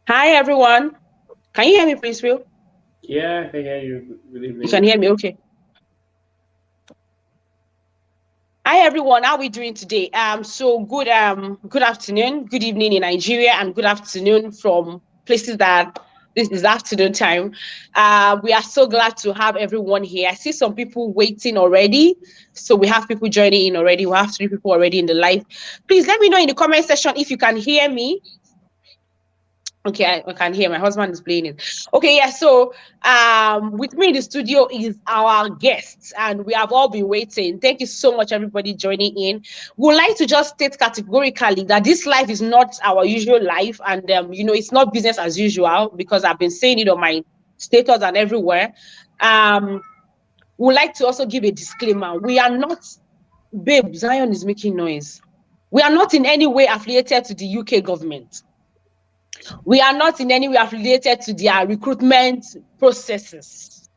Hi everyone. Can you hear me, Princewill? Yeah, I can hear you. Good You can evening. hear me, okay. Hi everyone. How are we doing today? So good afternoon, good evening in Nigeria, and good afternoon from places that this is afternoon time. We are so glad to have everyone here. I see some people waiting already. So we have people joining in already. We have three people already in the live. Please let me know in the comment section if you can hear me. Okay, I can hear my husband is playing it. Okay, yeah. So, with me in the studio is our guests, and we have all been waiting. Thank you so much, everybody joining in. We would like to just state categorically that this life is not our usual life, and it's not business as usual because I've been saying it on my status and everywhere. Um, we would like to also give a disclaimer. We are not, babe. Zion is making noise. We are not in any way affiliated to the UK government. We are not in any way affiliated to their recruitment processes.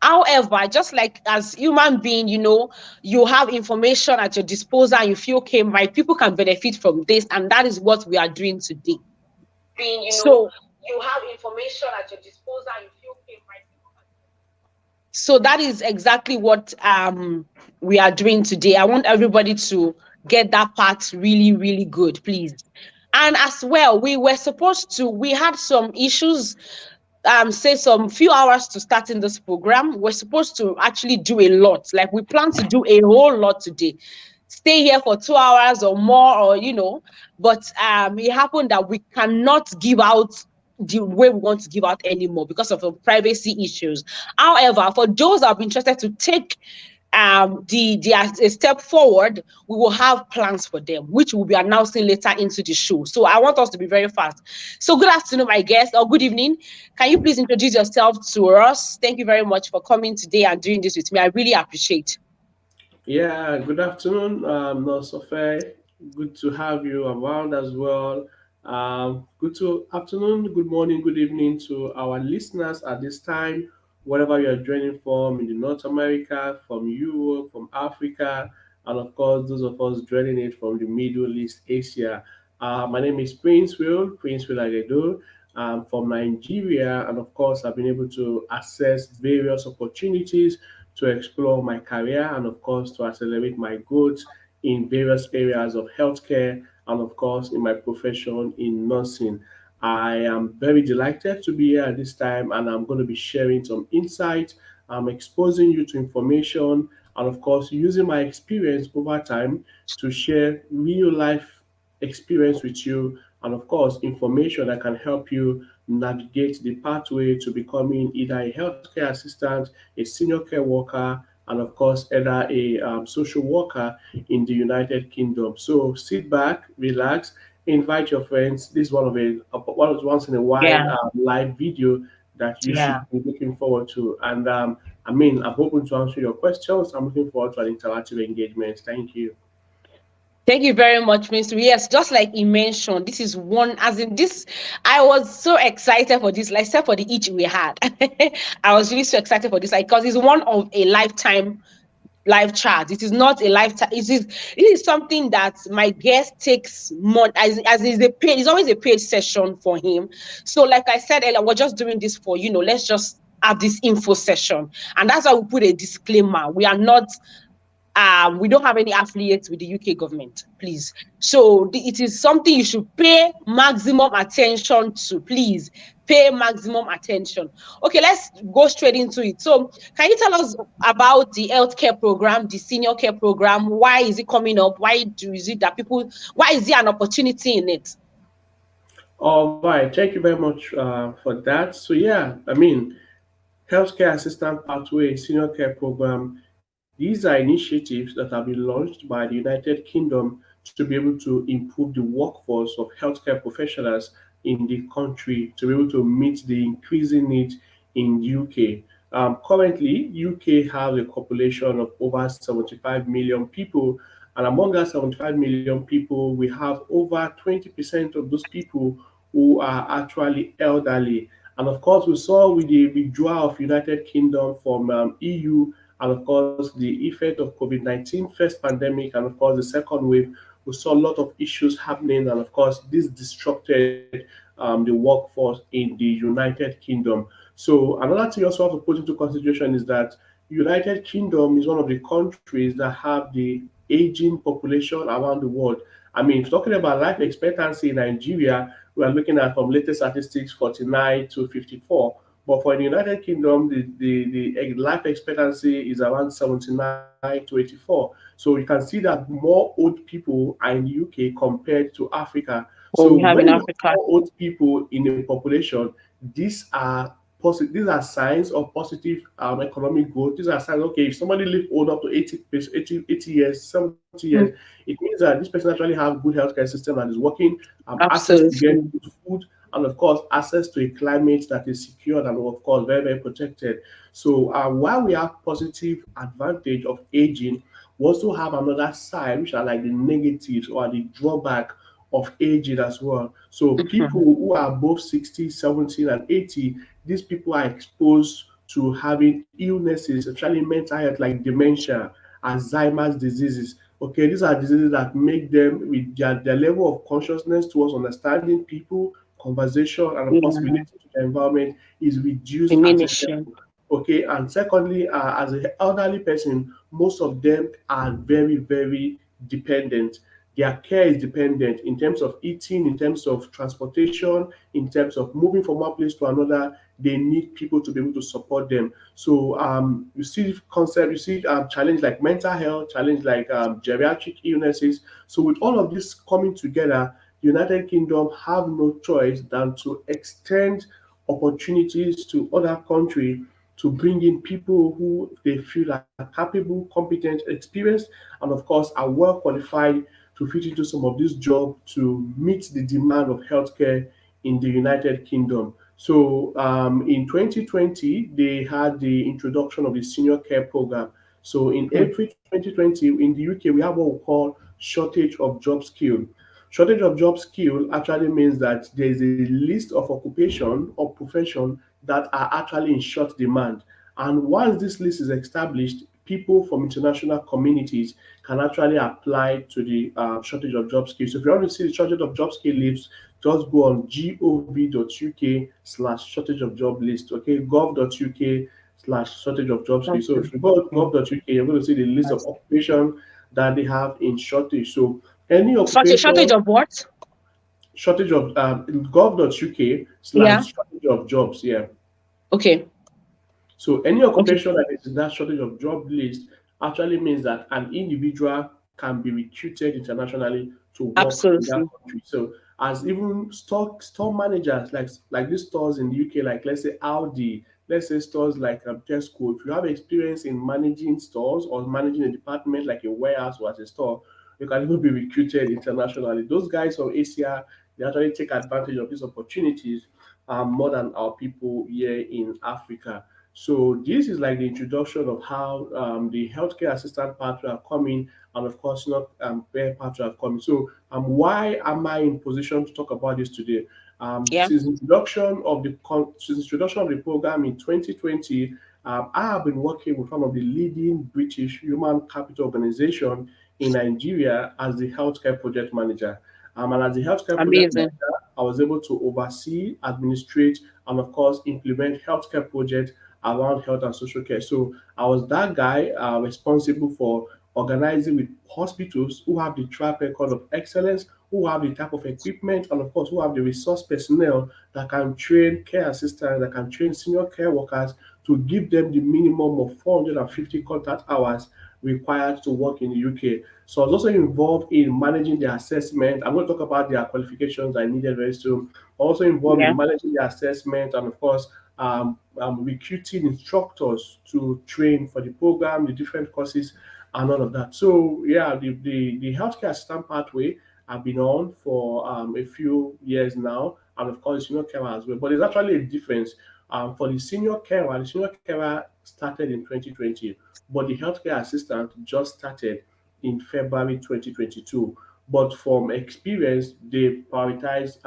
However, just like as human being, you have information at your disposal and you feel, okay, my people can benefit from this, and that is what we are doing today. Being, So, you have information at your disposal and you feel okay, my people can. so that is exactly what we are doing today. I want everybody to get that part really, really good, please. And as well, we had some issues, say some few hours to start in this program. We're supposed to actually do a lot. Like we plan to do a whole lot today. Stay here for 2 hours or more, or but it happened that we cannot give out the way we want to give out anymore because of the privacy issues. However, for those that are interested to take a step forward, we will have plans for them, which we'll be announcing later into the show. So I want us to be very fast. So good afternoon, my guest, or good evening. Can you please introduce yourself to us? Thank you very much for coming today and doing this with me. I really appreciate. Yeah, good afternoon, Nosofe. Good to have you around as well. Good to afternoon, good morning, good evening to our listeners at this time, wherever you are joining from in the North America, from Europe, from Africa, and of course those of us joining it from the Middle East, Asia. My name is Princewill Aghedo. I'm from Nigeria, and of course, I've been able to access various opportunities to explore my career and, of course, to accelerate my growth in various areas of healthcare and, of course, in my profession in nursing. I am very delighted to be here at this time and I'm going to be sharing some insight. I'm exposing you to information and, of course, using my experience over time to share real life experience with you and, of course, information that can help you navigate the pathway to becoming either a healthcare assistant, a senior care worker, and of course, either a social worker in the United Kingdom. So sit back, relax, invite your friends. This is once in a while Yeah, live video that you yeah. should be looking forward to. And I'm hoping to answer your questions. I'm looking forward to an interactive engagement. Thank you. Thank you very much, Mr. Yes, just like he mentioned, this is one, as in this, I was so excited for this, like, except for the each we had. I was really so excited for this, like, because it's one of a lifetime live chat. It is not a lifetime. It is something that my guest takes more as is a paid. It's always a paid session for him. So, like I said earlier, we're just doing this for let's just have this info session, and that's why we put a disclaimer. We don't have any affiliates with the UK government, please. So it is something you should pay maximum attention to. Please pay maximum attention. Okay, let's go straight into it. So, can you tell us about the healthcare program, the senior care program? Why is it coming up? Is it that people? Why is there an opportunity in it? All right, thank you very much for that. So, yeah, healthcare assistant pathway senior care program. These are initiatives that have been launched by the United Kingdom to be able to improve the workforce of healthcare professionals in the country to be able to meet the increasing need in UK. Currently, UK has a population of over 75 million people, and among that 75 million people, we have over 20% of those people who are actually elderly. And of course, we saw with the withdrawal of United Kingdom from EU, and of course the effect of COVID-19 first pandemic, and of course the second wave, we saw a lot of issues happening, and of course this disrupted the workforce in the United Kingdom. So another thing you also have to put into consideration is that United Kingdom is one of the countries that have the aging population around the world. I mean, if talking about life expectancy in Nigeria, we are looking at from latest statistics 49 to 54. But for the United Kingdom, the life expectancy is around 79 to 84. So you can see that more old people are in the UK compared to Africa. So What we have when in you have Africa. more old people in a population, these are signs of positive economic growth. These are signs, okay, if somebody live old up to 80 years, 70 years, Mm, it means that this person actually have good healthcare system that is working, access to get absolutely. good food, and of course, access to a climate that is secured and of course very, very protected. So while we have positive advantage of aging, we also have another side, which are like the negatives or the drawback of aging as well. So people Mhm. who are above 60, 70, and 80, these people are exposed to having illnesses, especially mental health like dementia, Alzheimer's diseases. Okay, these are diseases that make them with their level of consciousness towards understanding people, conversation, and of course Yeah, relating to the environment is reduced at a diminishing. level. Okay, and secondly, as an elderly person, most of them are very, very dependent. Their care is dependent in terms of eating, in terms of transportation, in terms of moving from one place to another. They need people to be able to support them. So you see concept, you see challenge like mental health, challenge like geriatric illnesses. So with all of this coming together, United Kingdom have no choice than to extend opportunities to other countries to bring in people who they feel are capable, competent, experienced, and of course are well qualified to fit into some of these jobs to meet the demand of healthcare in the United Kingdom. So in 2020, they had the introduction of the senior care program. So in Hmm. April 2020, in the UK, we have what we call shortage of job skill. Shortage of job skill actually means that there is a list of occupation or profession that are actually in short demand. And once this list is established, people from international communities can actually apply to the shortage of job skills. So if you want to see the shortage of job skill list, just go on gov.uk/shortage of job list. Okay, gov.uk/shortage of job skills. So Okay. if you go to Mm, gov.uk, you're going to see the list of that's- occupation that they have in shortage. So any Such a shortage occupation of what? shortage of gov.uk Yeah. slash shortage of jobs. Yeah. Okay. So any Okay. occupation that is in that shortage of job list actually means that an individual can be recruited internationally to work in that Absolutely. country. So as even store managers like these stores in the UK, like let's say Audi, let's say stores like Tesco, if you have experience in managing stores or managing a department like a warehouse or as a store, you can even be recruited internationally. Those guys from Asia, they actually take advantage of these opportunities more than our people here in Africa. So this is like the introduction of how the healthcare assistant pathway are coming, and of course, not care pathway are coming. So why am I in position to talk about this today? Yeah. Since introduction of the program in 2020, I have been working with one of the leading British human capital organization in Nigeria as the healthcare project manager. And as the healthcare project Amazing. manager, I was able to oversee, administrate, and of course implement healthcare projects around health and social care. So I was that guy responsible for organizing with hospitals who have the track record of excellence, who have the type of equipment, and of course who have the resource personnel that can train care assistants, that can train senior care workers to give them the minimum of 450 contact hours required to work in the UK. So I was also involved in managing the assessment. I'm going to talk about their qualifications I needed very soon. Also involved Yeah. in managing the assessment and of course recruiting instructors to train for the program, the different courses, and all of that. So yeah, the healthcare assistant pathway I've been on for a few years now, and of course senior carer as well. But there's actually a difference. For the senior carer started in 2020, but the healthcare assistant just started in February 2022. But from experience, they prioritize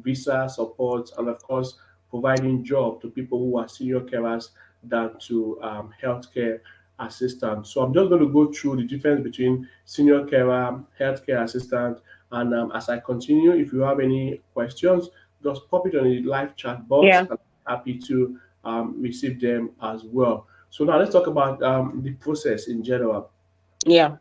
visa support and of course providing job to people who are senior carers than to healthcare assistants. So I'm just going to go through the difference between senior carer, healthcare assistant, and as I continue, if you have any questions, just pop it on the live chat box, Yeah. and I'm happy to receive them as well. So now let's talk about the process in general, Yeah.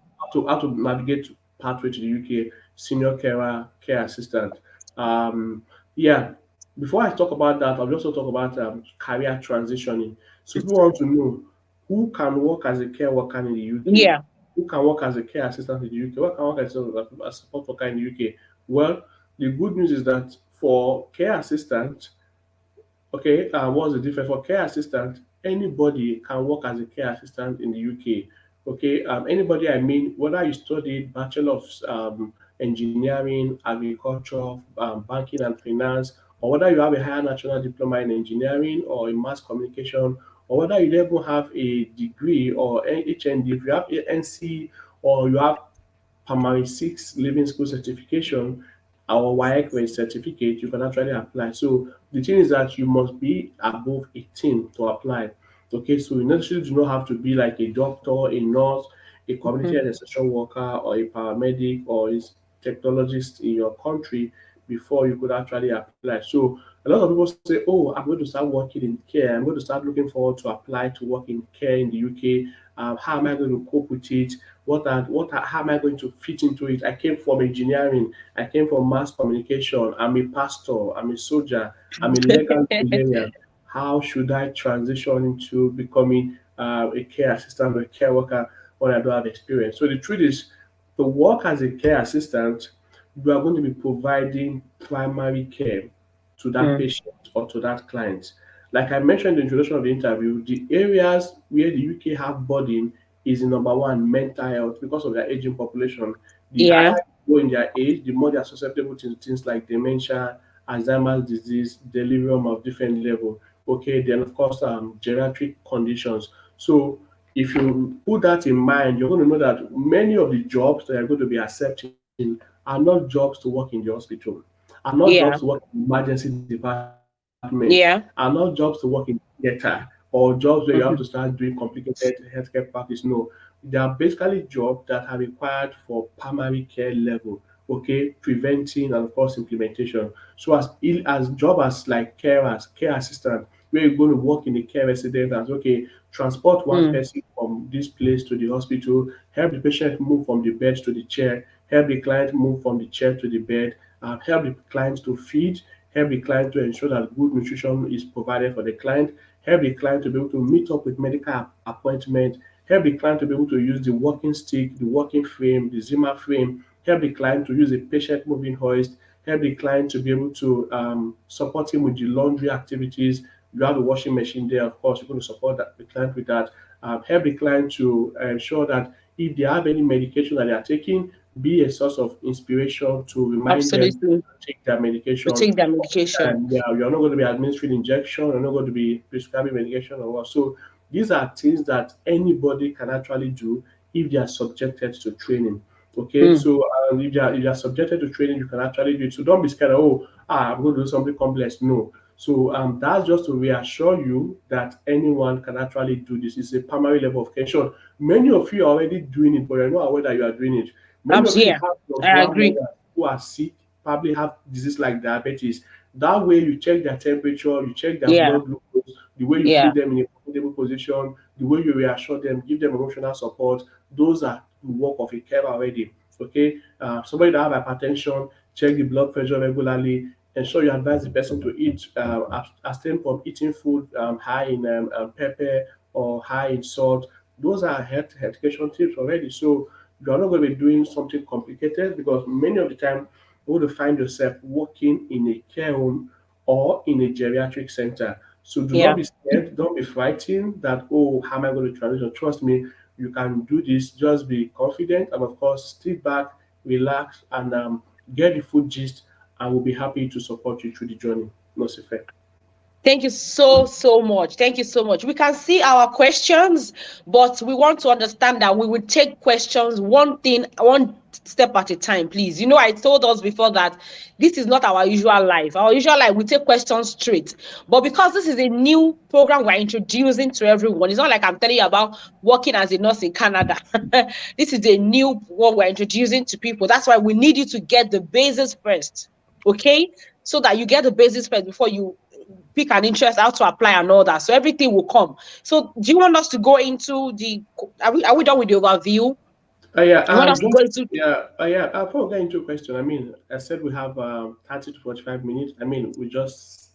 how to navigate pathway to the UK senior carer care assistant. Um, yeah, before I talk about that, I'll also talk about career transitioning. So people want to know who can work as a care worker in the UK, Yeah. who can work as a care assistant in the UK, who can work as a support worker in the UK. Well, the good news is that for care assistant, okay, what's the difference? For care assistant, anybody can work as a care assistant in the UK. Okay, anybody, I mean, whether you studied Bachelor of Engineering, Agriculture, Banking and Finance, or whether you have a higher national diploma in engineering or in mass communication, or whether you even have a degree or HND, if you have a NC or you have primary six living school certification or WAEC certificate, you can actually apply. So the thing is that you must be above 18 to apply. Okay, so you necessarily do not have to be like a doctor, a nurse, a community Mhm. health extension worker, or a paramedic, or a technologist in your country before you could actually apply. So a lot of people say, "Oh, I'm going to start working in care. I'm going to start looking forward to apply to work in care in the UK. How am I going to cope with it? How am I going to fit into it? I came from engineering. I came from mass communication. I'm a pastor. I'm a soldier. I'm a legal Nigerian. How should I transition into becoming a care assistant or a care worker when I don't have experience?" So the truth is, to work as a care assistant, you are going to be providing primary care to that Mm. patient or to that client. Like I mentioned in the introduction of the interview, the areas where the UK have burden is in number one, mental health, because of their aging population. The higher Yeah. they go in their age, the more they are susceptible to things like dementia, Alzheimer's disease, delirium of different level. Okay, then of course geriatric conditions. So if you put that in mind, you're going to know that many of the jobs that you're going to be accepting are not jobs to work in the hospital, are not jobs to work Yeah. in the emergency department, are not jobs to Yeah. work in theater or jobs where you have to start doing Mhm. complicated healthcare practice. No, they are basically jobs that are required for primary care level, okay, preventing and of course implementation. So as job as like carers, care assistant, where you're going to work in the care residence as okay, transport one Mm. person from this place to the hospital, help the patient move from the bed to the chair, help the client move from the chair to the bed, help the client to feed, help the client to ensure that good nutrition is provided for the client, help the client to be able to meet up with medical appointment, help the client to be able to use the walking stick, the walking frame, the Zimmer frame, help the client to use a patient moving hoist, help the client to be able to support him with the laundry activities. You have the washing machine there, of course, you're going to support the client with that. Help the client to ensure that if they have any medication that they are taking, be a source of inspiration to remind them Absolutely. to take their To medication. take their medication. And yeah, you're not going to be administering injection, you're not going to be prescribing medication or what. So these are things that anybody can actually do if they are subjected to training. Okay, Mm. so if you are subjected to training, you can actually do it. So don't be scared. Oh, I'm going to do something complex. No. So that's just to reassure you that anyone can actually do this. It's a primary level of care. Sure, many of you are already doing it, but you're not aware that you are doing it. Many of you Yeah. have your I agree. grandmother who are sick, probably have disease like diabetes. That way, you check their temperature, you check their Yeah. blood glucose, the way you Yeah. put them in a comfortable position, the way you reassure them, give them emotional support. Those are the work of a carer already. Okay, somebody that have hypertension, check the blood pressure regularly. Ensure you advise the person to eat, abstain from eating food high in pepper or high in salt. Those are health education tips already. So you are not going to be doing something complicated because many of the time you will find yourself working in a care home or in a geriatric center. So do not Yeah. be scared, don't be frightened that, oh, how am I going to transition? Trust me, you can do this. Just be confident and, of course, sit back, relax, and get the full gist, and we'll be happy to support you through the journey. No, fair. Thank you so, so much. Thank you so much. We can see our questions, but we want to understand that we will take questions one thing, one step at a time, please. You know, I told us before that this is not our usual life. Our usual life, we take questions straight. But because this is a new program we're introducing to everyone, it's not like I'm telling you about working as a nurse in Canada. This is a new one we're introducing to people. That's why we need you to get the basis first. Okay, so that you get the basics first before you pick an interest, how to apply and all that. So everything will come. So do you want us to go into the, are we done with the overview? Yeah, You want us to go just into, yeah, yeah. Before we get into a question, I mean, I said we have 30 to 45 minutes. I mean, we just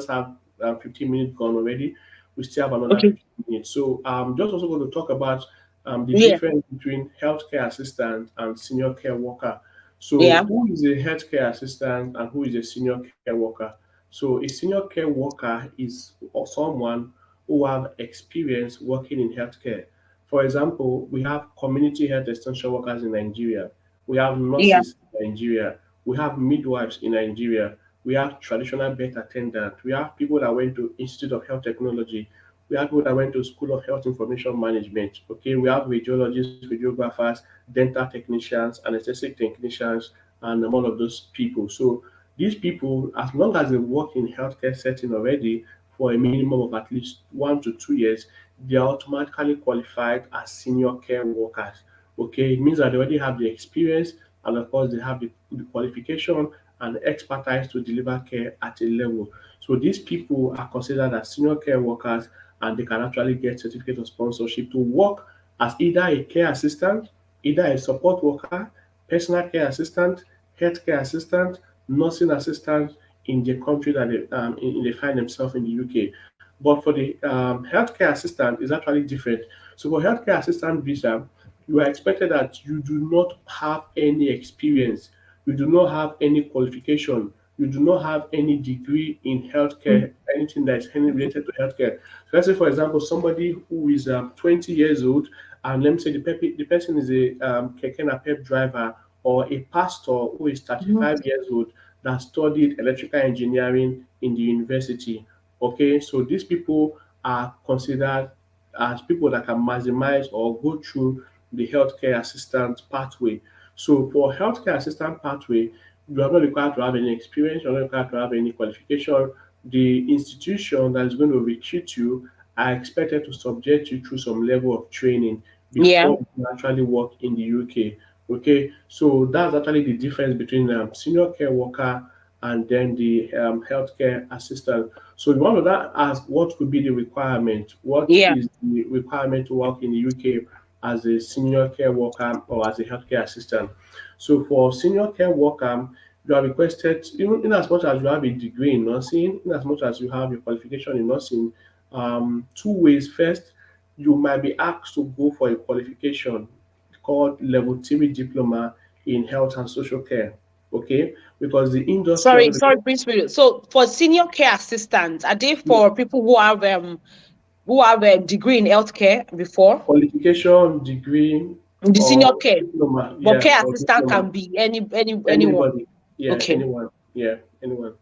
have 15 minutes gone already. We still have another okay, 15 minutes. So just also going to talk about the yeah, difference between healthcare assistant and senior care worker. So yeah, who is a healthcare assistant and who is a senior care worker? So a senior care worker is someone who have experience working in healthcare. For example, we have community health extension workers in Nigeria. We have yeah, nurses in Nigeria. We have midwives in Nigeria. We have traditional birth attendants. We have people that went to Institute of Health Technology. We have people that went to School of Health Information Management. Okay, we have radiologists, radiographers, dental technicians, anesthetic technicians, and all of those people. So these people, as long as they work in healthcare setting already for a minimum of at least 1 to 2 years, they are automatically qualified as senior care workers. Okay, it means that they already have the experience and of course they have the qualification and expertise to deliver care at a level. So these people are considered as senior care workers and they can actually get certificate of sponsorship to work as either a care assistant, either a support worker, personal care assistant, healthcare assistant, nursing assistant in the country that they find themselves in the UK. But for the healthcare assistant, is actually different. So for healthcare assistant visa, you are expected that you do not have any experience, you do not have any qualification, you do not have any degree in healthcare, anything that is any related to healthcare. So let's say, for example, somebody who is 20 years old, and let me say the person is a keke napep driver or a pastor who is mhm, 35 years old that studied electrical engineering in the university. Okay, so these people are considered as people that can maximize or go through the healthcare assistant pathway. So for healthcare assistant pathway, you are not required to have any experience, you're not required to have any qualification. The institution that is going to recruit you are expected to subject you through some level of training yeah, before you actually work in the UK. Okay, so that's actually the difference between senior care worker and then the healthcare assistant. So you want to ask what could be the requirement? What yeah. is the requirement to work in the UK as a senior care worker or as a healthcare assistant? So for senior care worker, you are requested, even in as much as you have a degree in nursing, in as much as you have a qualification in nursing, two ways. First, you might be asked to go for a qualification called level 3 diploma in health and social care. Okay, because the industry Sorry, already sorry, Princewill. So for senior care assistants, are they for people who have a degree in healthcare before? qualification, degree, The senior or care, diploma. but Yeah, care or assistant diploma. can be anyone. Anybody. Yeah, Okay. anyone. Yeah, anyone.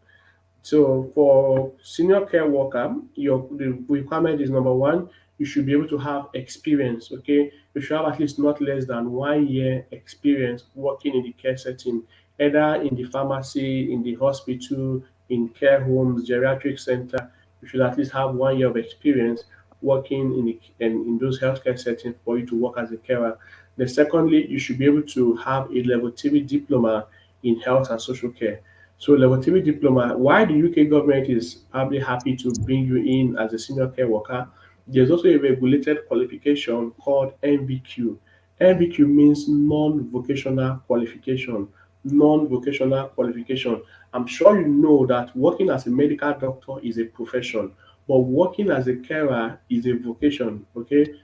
So for senior care worker, your the requirement is number one, you should be able to have experience. Okay, you should have at least not less than 1 year experience working in the care setting, either in the pharmacy, in the hospital, in care homes, geriatric center. You should at least have 1 year of experience working in those healthcare settings for you to work as a carer. Then secondly, you should be able to have a level 3 diploma in health and social care. So level 3 diploma, why the UK government is probably happy to bring you in as a senior care worker, there's also a regulated qualification called NVQ. NVQ means non-vocational qualification. Non-vocational qualification. I'm sure you know that working as a medical doctor is a profession, but working as a carer is a vocation. Okay,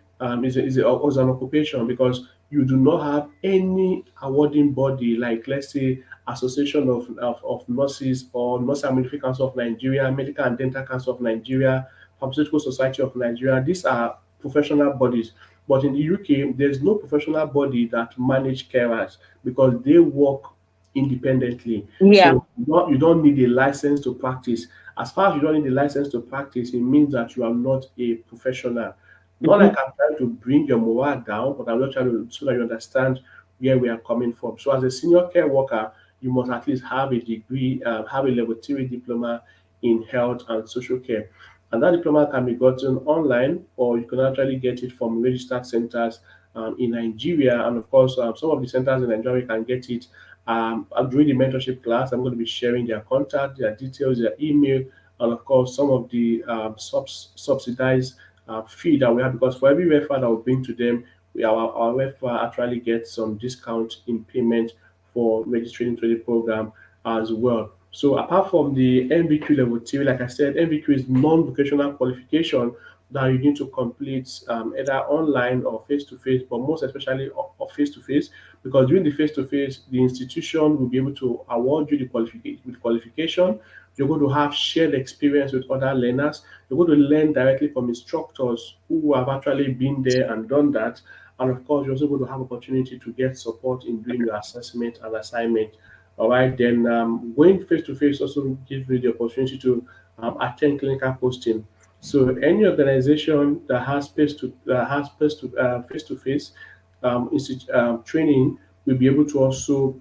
is an occupation because you do not have any awarding body like let's say Association of Nurses or Nurse and Midwifery Council of Nigeria, Medical and Dental Council of Nigeria, Pharmaceutical Society of Nigeria. These are professional bodies. But in the UK, there's no professional body that manage carers because they work independently. Yeah. So you don't need a license to practice. As far as you don't need a license to practice, it means that you are not a professional. Not Mhm. like I'm trying to bring your morale down, but I'm not trying to so that you understand where we are coming from. So as a senior care worker, you must at least have a degree, have a level 3 diploma in health and social care. And that diploma can be gotten online or you can actually get it from registered centers in Nigeria. And of course, some of the centers in Nigeria can get it during the mentorship class, I'm going to be sharing their contact, their details, their email, and of course, some of the subsidized fee that we have, because for every referral that we bring to them, our referral actually gets some discount in payment for registering to the program as well. So apart from the NVQ level 3, like I said, NVQ is non-vocational qualification that you need to complete either online or face-to-face, but most especially of face-to-face, because during the face-to-face, the institution will be able to award you the qualification. You're going to have shared experience with other learners. You're going to learn directly from instructors who have actually been there and done that. And of course, you're also going to have opportunity to get support in doing your assessment and assignment. All right, then going face to face also gives you the opportunity to attend clinical posting. So any organization that has face to face training will be able to also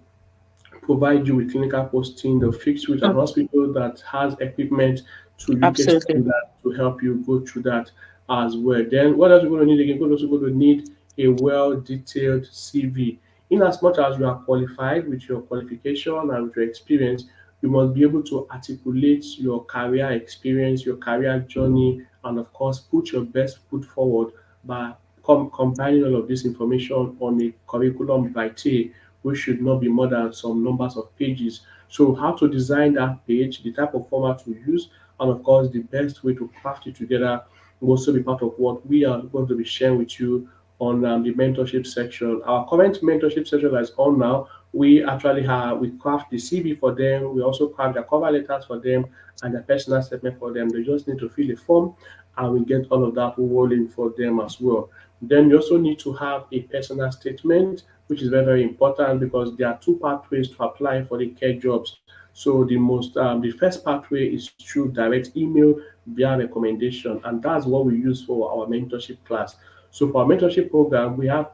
provide you with clinical posting. They'll fix you with an Mm, hospital that has equipment to UK absolutely. standard to help you go through that as well. Then what else you're going to need again? You're also going to need a well detailed CV. In as much as you are qualified with your qualification and with your experience, you must be able to articulate your career experience, your career journey, and of course, put your best foot forward by combining all of this information on a curriculum vitae, which should not be more than some numbers of pages. So, how to design that page, the type of format to use, and of course, the best way to craft it together will also be part of what we are going to be sharing with you on the mentorship section. Our current mentorship section that is on now, we actually have we craft the CV for them. We also craft the cover letters for them and the personal statement for them. They just need to fill a form, and we get all of that rolling for them as well. Then you also need to have a personal statement, which is very, very important because there are two pathways to apply for the care jobs. So the first pathway is through direct email via recommendation, and that's what we use for our mentorship class. So for our mentorship program, we have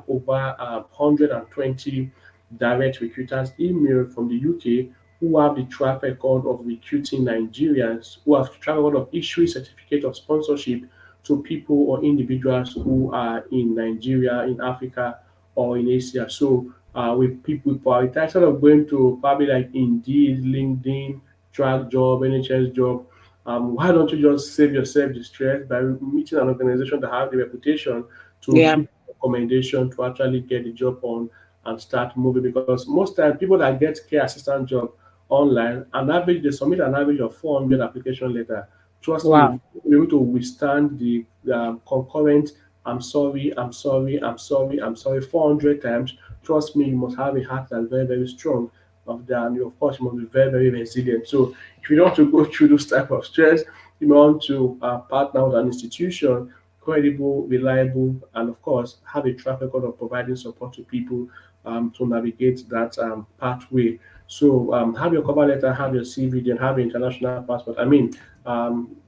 over 120 direct recruiters emailed from the UK who have the track record of recruiting Nigerians, who have the track record of issuing certificate of sponsorship to people or individuals who are in Nigeria, in Africa, or in Asia. So with people prioritize instead of going to probably like Indeed, LinkedIn, track job, NHS job. Why don't you just save yourself the stress by meeting an organization that have the reputation to Yeah. give recommendation to actually get the job on and start moving? Because most time people that get care assistant job online, an average they submit an average of 400 application letter. Trust me, if Wow. you're able to withstand the concurrent I'm sorry, I'm sorry, I'm sorry, I'm sorry 400 times, trust me, you must have a heart that's very, very strong. Of that, and you, of course, you must be very, very resilient. So, if you don't want to go through those type of stress, you want to partner with an institution, credible, reliable, and of course, have a track record of providing support to people to navigate that pathway. So, have your cover letter, have your CV, then have your international passport. I mean,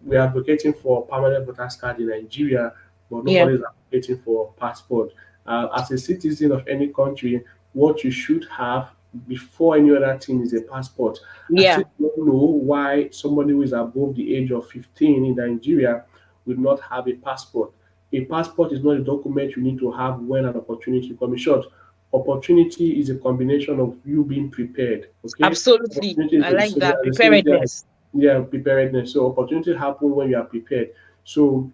we are advocating for permanent voters card in Nigeria, but Yeah. nobody is advocating for passport. As a citizen of any country, what you should have before any other thing is a passport. I Yeah. still don't know why somebody who is above the age of 15 in Nigeria will not have a passport. A passport is not a document you need to have when an opportunity comes. In short, opportunity is a combination of you being prepared. Okay, Absolutely. opportunity is I like so that. the same thing as Preparedness. preparedness. So opportunity happen when you are prepared. So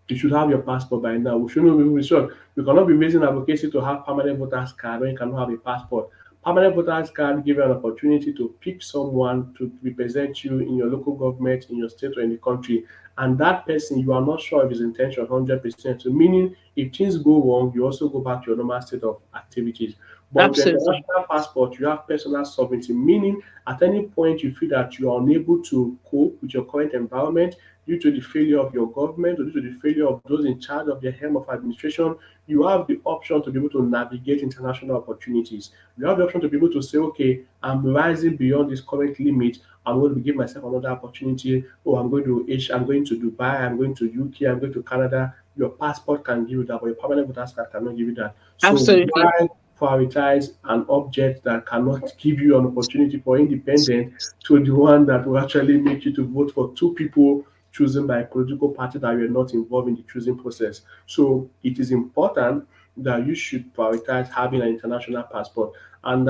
you should have your passport by now. We shouldn't be sure. You cannot be raising advocacy to have permanent voters card when you cannot have a passport. Permanent voters card give you an opportunity to pick someone to represent you in your local government, in your state, or in the country. And that person, you are not sure of his intention 100%. So, meaning if things go wrong, you also go back to your normal state of activities. But with your Absolutely. international passport, you have personal sovereignty, meaning at any point you feel that you are unable to cope with your current environment, due to the failure of your government or due to the failure of those in charge of the helm of administration, you have the option to be able to navigate international opportunities. You have the option to be able to say, okay, I'm rising beyond this current limit. I'm going to give myself another opportunity. Oh, I'm going to Asia, I'm going to Dubai, I'm going to UK, I'm going to Canada. Your passport can give you that, but your permanent voters card cannot give you that. So Absolutely. why prioritize an object that cannot give you an opportunity for independence to the one that will actually make you to vote for two people chosen by a political party that you are not involved in the choosing process. So it is important that you should prioritize having an international passport. And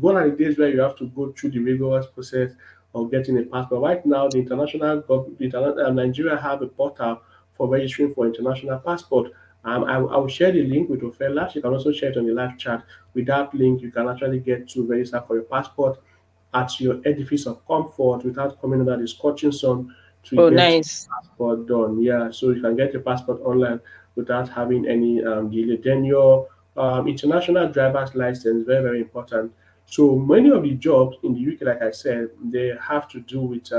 one of the days where you have to go through the rigorous process of getting a passport. Right now, the Nigeria have a portal for registering for international passport. I will share the link with Ofela. She can also share it on the live chat. With that link, you can actually get to register for your passport at your edifice of comfort without coming under the scorching sun to Oh, get nice. passport done. Yeah, so you can get your passport online without having any delay. Then your international driver's license, very, very important. So many of the jobs in the UK, like I said, they have to do with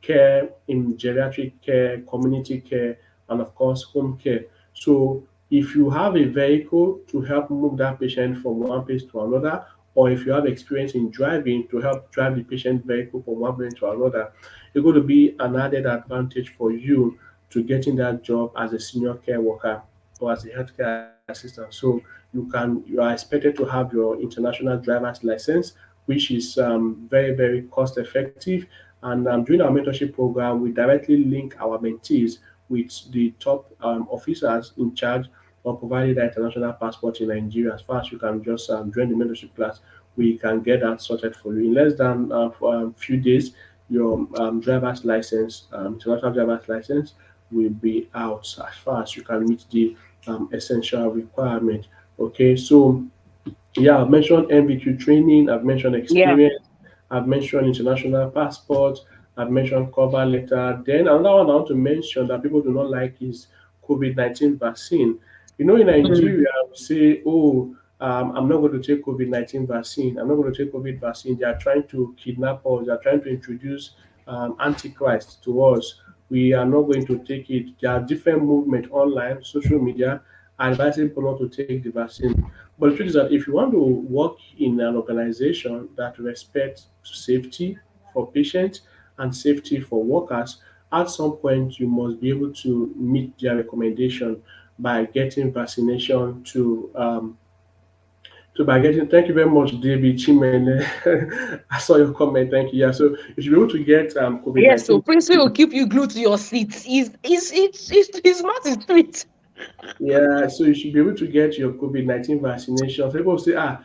care in geriatric care, community care, and of course, home care. So if you have a vehicle to help move that patient from one place to another, or if you have experience in driving to help drive the patient vehicle from one place to another, it's going to be an added advantage for you to getting that job as a senior care worker or as a healthcare assistant. So you are expected to have your international driver's license, which is very, very cost effective. And during our mentorship program, we directly link our mentees with the top officers in charge of providing that international passport in Nigeria. As far as you can just join the mentorship class, we can get that sorted for you in less than few days. Your driver's license, international driver's license, will be out as far as you can meet the essential requirement. Okay, so yeah, I've mentioned MVQ training, I've mentioned Yeah. experience, I've mentioned international passport, I've mentioned cover letter. Then another one I want to mention that people do not like is COVID-19 vaccine. You know, in Mm. Nigeria, we say, oh, I'm not going to take COVID-19 vaccine. I'm not going to take COVID vaccine. They are trying to kidnap us. They are trying to introduce Antichrist to us. We are not going to take it. There are different movement online, social media, advising people not to take the vaccine. But the truth is that if you want to work in an organization that respects safety for patients and safety for workers, at some point you must be able to meet their recommendation by getting vaccination to by getting. Thank you very much, David Chimene. I saw your comment. Thank you. Yeah, so you should be able to get COVID Yes, so 19. Prince will keep you glued to your seat. His mouth is sweet. Yeah, so you should be able to get your COVID-19 vaccination. So people say, and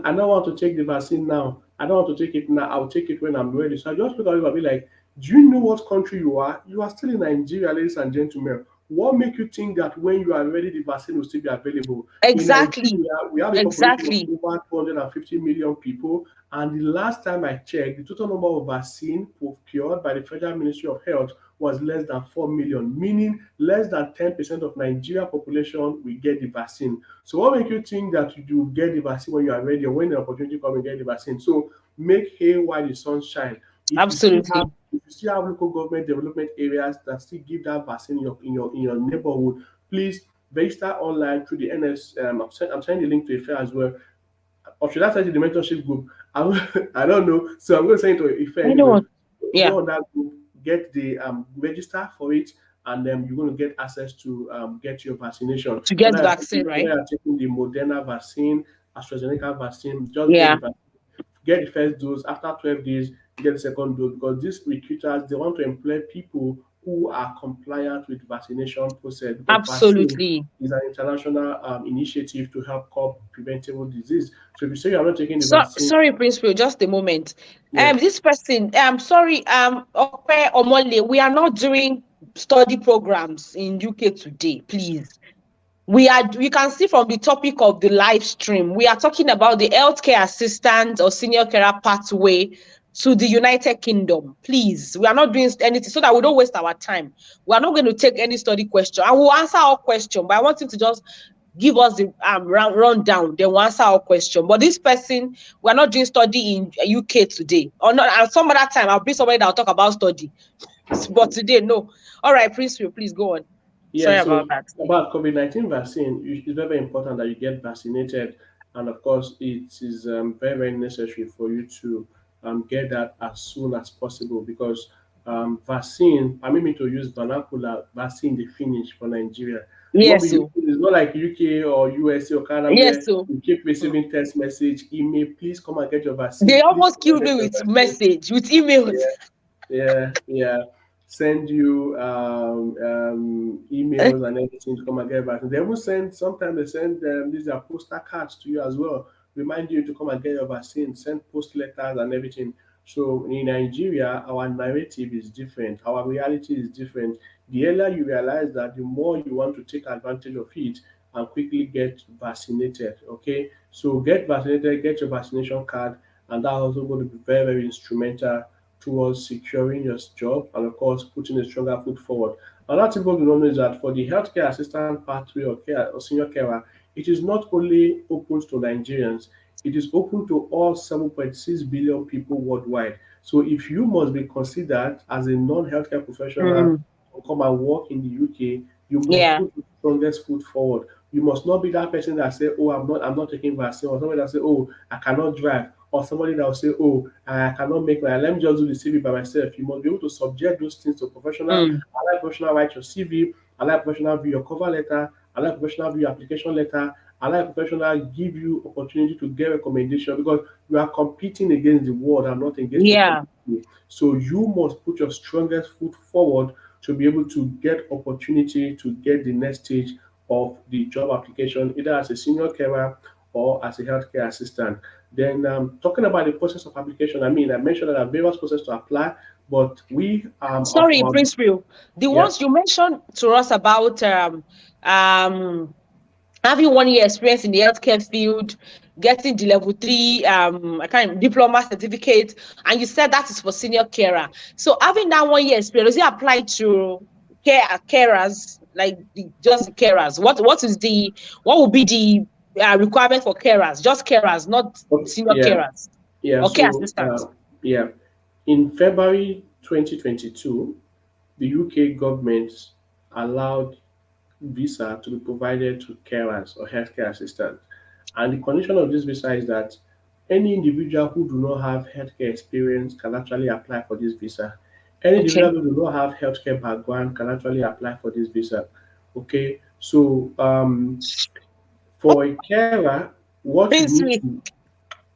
I don't want to take the vaccine now. I don't want to take it now. I'll take it when I'm ready. So I just look at you and be like, do you know what country you are? You are still in Nigeria, ladies and gentlemen. What make you think that when you are ready, the vaccine will still be available? In Exactly. Nigeria, we have a population of Exactly. over 250 million people. And the last time I checked, the total number of vaccine procured by the Federal Ministry of Health was less than 4 million, meaning less than 10% of Nigeria population will get the vaccine. So what make you think that you get the vaccine when you are ready or when the opportunity comes and get the vaccine? So make hay while the sun shines. Absolutely. If you still have local government development areas that still give that vaccine in your neighborhood, please register online through the NS. I'm sending the link to Ife as well. Or should I send you the mentorship group? I don't know. So I'm going to send it to Ife I know anyway. what. Yeah. Go on that group, get the register for it, and then you're going to get access to get your vaccination. To get vaccine, Whether right? you're taking the Moderna vaccine, AstraZeneca vaccine, just Yeah. get the first dose. After 12 days, get the second dose because these recruiters they want to employ people who are compliant with vaccination process because vaccine Absolutely. is an international initiative to help curb preventable disease. So if you say you're not taking the So vaccine, sorry, Princewill, just a moment. yeah, This person, sorry, Ope Omole, we are not doing study programs in UK today, please. We can see from the topic of the live stream, we are talking about the healthcare assistant or senior carer pathway to the United Kingdom. Please, we are not doing anything so that we don't waste our time. We are not going to take any study question. I will answer our question, but I want you to just give us the rundown, then we'll answer our question. But this person, we're not doing study in UK today. Or not, and some other time, I'll bring somebody that will talk about study. But today, no. All right, Prince, please go on. yeah, Sorry so about that. about COVID-19 vaccine, it's very important that you get vaccinated. And of course, it is very, very necessary for you to get that as soon as possible because vaccine, permit me to use vernacular, vaccine the finish for Nigeria. Yes, so It's not like UK or USA or Canada yes, where so you keep receiving text message, email, please come and get your they vaccine, please almost come and killed get me your with vaccine. message, with emails. Yeah, yeah, yeah. send you emails and everything to come and get vaccine. They even send, sometimes they send these are postal cards to you as well, remind you to come and get your vaccine, send post letters and everything. So in Nigeria, our narrative is different, our reality is different. The earlier you realize that, the more you want to take advantage of it and quickly get vaccinated. Okay, so get vaccinated, get your vaccination card, and that's also going to be very, very instrumental towards securing your job and, of course, putting a stronger foot forward. Another thing people know is that for the healthcare assistant pathway or care or senior carer, it is not only open to Nigerians, it is open to all 7.6 billion people worldwide. So if you must be considered as a non-healthcare professional Mm, to come and work in the UK, you must yeah. put the strongest foot forward. You must not be that person that say, "Oh, I'm not taking vaccine," or somebody that say, "Oh, I cannot drive," or somebody that will say, "Oh, I cannot make my, let me just do the CV by myself." You must be able to subject those things to professional. Mm, Allow professional write your CV, allow professional view your cover letter, allow professional view your application letter, allow professional give you opportunity to get recommendation, because you are competing against the world and not against your yeah. community. So you must put your strongest foot forward to be able to get opportunity to get the next stage of the job application, either as a senior carer or as a healthcare assistant. Then talking about the process of application, I mean, I mentioned that there are various processes to apply, but we of Sorry, our, Princewill. The yeah. ones you mentioned to us about um having 1 year experience in the healthcare field, getting the level three I can't diploma certificate, and you said that is for senior carer. So having that 1 year experience, does it apply to carers, like just the carers? What would be the requirement for carers? Just carers, not Okay, senior yeah, carers yeah. or care So assistants. yeah, in February 2022, the UK government allowed visa to be provided to carers or healthcare assistants. And the condition of this visa is that any individual who do not have healthcare experience can actually apply for this visa. Any Okay. individual who do not have healthcare background can actually apply for this visa. Okay, so for a carer, what you need Princewill, to,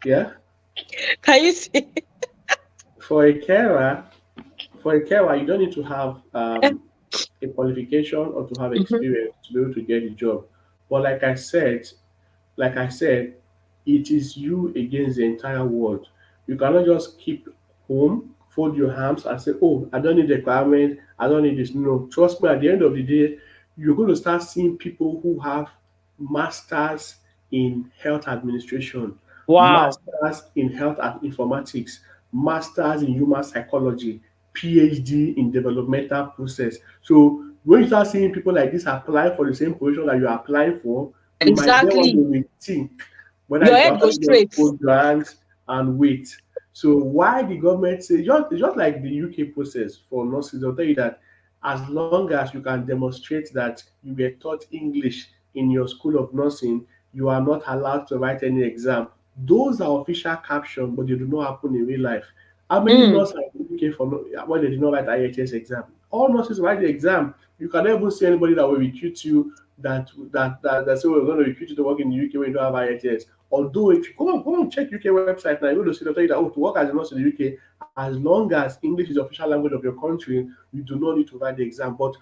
yeah, can you see? for a carer, you don't need to have a qualification or to have Mhm. experience to be able to get a job. But like I said, it is you against the entire world. You cannot just keep home, fold your arms, and say, "Oh, I don't need the requirement. I don't need this." No, trust me. At the end of the day, you're going to start seeing people who have masters in health administration, Wow. masters in health and informatics, masters in human psychology, PhD in developmental process. So when you start seeing people like this apply for the same position that you are applying for, you might then want to Exactly. rethink whether Your you should head goes actually just straight. fold your hands and wait. So why the government say, just like the UK process for nurses, they'll tell you that as long as you can demonstrate that you were taught English in your school of nursing, you are not allowed to write any exam. Those are official captions, but they do not happen in real life. How many Mm. nurses are in the UK for when they did not write IHS exam? All nurses write the exam. You can never see anybody that will recruit you that say we're going to recruit you to work in the UK when you don't have IHS. Although if you go and check UK website now, you're going to see they'll tell you that, oh, to work as a nurse in the UK, as long as English is the official language of your country, you do not need to write the exam. But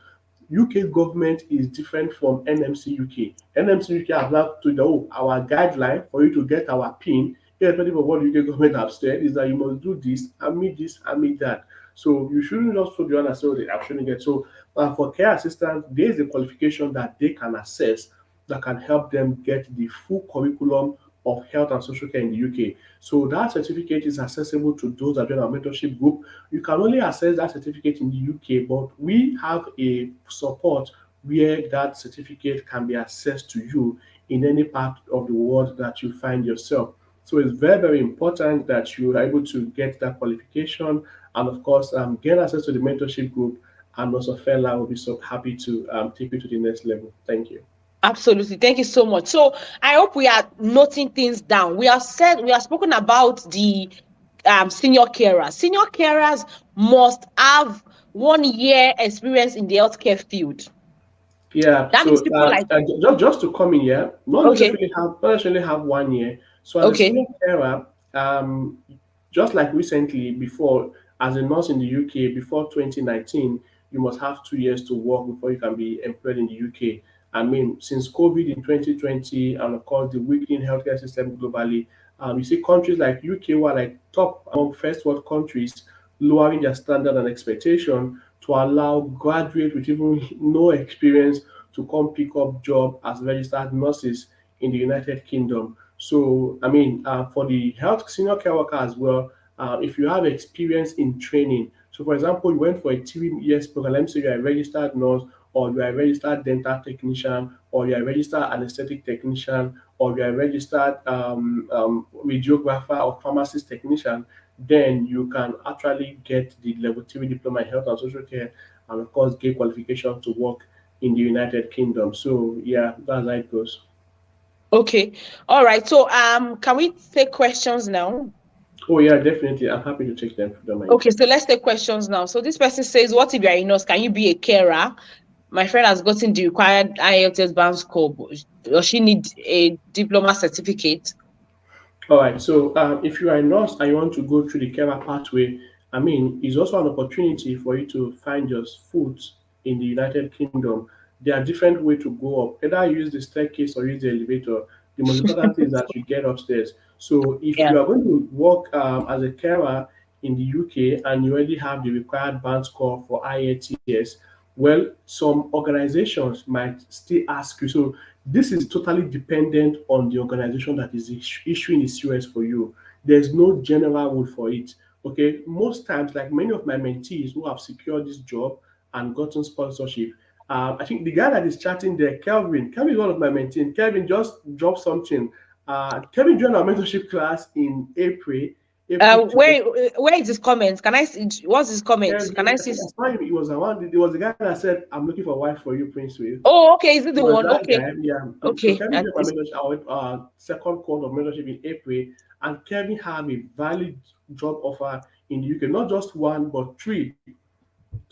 UK government is different from NMC UK. NMC UK have now told you, oh, our guideline for you to get our PIN, irrespective of what the UK government have said, is that you must do this and meet that. So you shouldn't just put the honor say, oh, I shouldn't get. So for care assistants, there is a qualification that they can assess that can help them get the full curriculum of health and social care in the UK. So that certificate is accessible to those that join our mentorship group. You can only access that certificate in the UK, but we have a support where that certificate can be accessed to you in any part of the world that you find yourself. So it's very, very important that you are able to get that qualification and, of course, get access to the mentorship group. And also, Fela will be so happy to take you to the next level. Thank you. Absolutely. Thank you so much. So I hope we are noting things down. We have spoken about the senior carers. Senior carers must have 1 year experience in the healthcare field. Yeah, That means so people like, just to come in here, okay, not necessarily have 1 year. So as a okay, senior carer, just like recently before, As a nurse in the UK, before 2019, you must have 2 years to work before you can be employed in the UK. I mean, since COVID in 2020, and of course the weakening healthcare system globally, you see countries like UK were like top among first world countries, lowering their standard and expectation to allow graduates with even no experience to come pick up job as registered nurses in the United Kingdom. So, I mean, for the health senior care worker as well, if you have experience in training, so for example, you went for a 3 years program, let me say you're a registered nurse, or you are a registered dental technician, or you are a registered anesthetic technician, or you are a registered radiographer or pharmacist technician, then you can actually get the level 3 diploma in health and social care, and of course, get qualification to work in the United Kingdom. So, yeah, that's how it goes. Okay. All right. So can we take questions now? Oh, yeah, definitely. I'm happy to take them if you don't mind. Okay, so let's take questions now. So this person says, what if you're a nurse? Can you be a carer? My friend has gotten the required IELTS band score, but does she need a diploma certificate? All right. So, if you are a nurse and you want to go through the career pathway, I mean, it's also an opportunity for you to find your foot in the United Kingdom. There are different ways to go up. Either you use the staircase or use the elevator. The most important thing is that you get upstairs. So, if Yeah. you are going to work as a carer in the UK and you already have the required band score for IELTS, well, some organizations might still ask you. So, this is totally dependent on the organization that is issuing the COS for you. There's no general rule for it. Okay, most times, like many of my mentees who have secured this job and gotten sponsorship, I think the guy that is chatting there, Kelvin is one of my mentees. Kelvin just dropped something. Kelvin joined our mentorship class in April 20. Where is his comment? Can I see what's his comment? Can I Kelvin, I see? think I saw him. It was around. There was a guy that said, "I'm looking for a wife for you, Princewill." Oh, okay. Is it It the was one? that Okay. guy, yeah. So Okay. Kevin And joined my mentorship, our second course of mentorship in April, and Kevin had a valid job offer in the UK, not just one but three,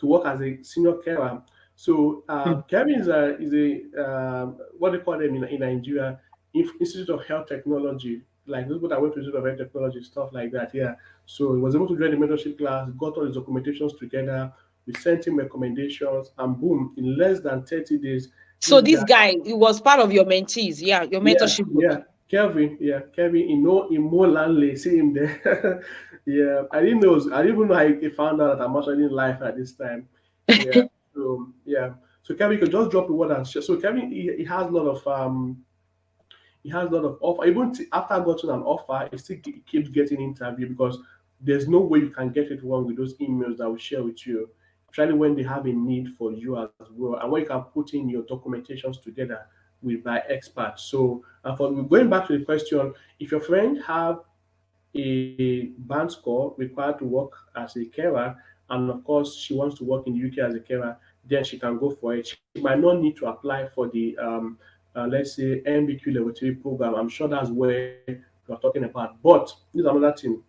to work as a senior carer. So Kevin is a what they call them in Nigeria, Institute of Health Technology, like those people that went to Institute of Health Technology, stuff like that. Yeah. So he was able to join the mentorship class, got all his documentations together. We sent him recommendations, and boom, in less than 30 days, so this this guy. guy, he was part of your mentees, yeah, your Yeah, mentorship group. yeah. Kelvin, yeah, Kevin, in more Lanley, see him there. Yeah, I didn't even know how he found out that I'm actually in life at this time. Yeah, so yeah, so Kevin could just drop a word and share. So Kevin, he has a lot of he has a lot of offer. Even after gotten an offer, he still keeps getting interview because there's no way you can get it wrong with those emails that we share with you, especially when they have a need for you as well, and when you can put in your documentations together with by experts. So, for going back to the question, if your friend have a band score required to work as a carer, and of course she wants to work in the UK as a carer, then she can go for it. She might not need to apply for the let's say MBQ level 3 program. I'm sure that's where you're talking about. But this is another thing.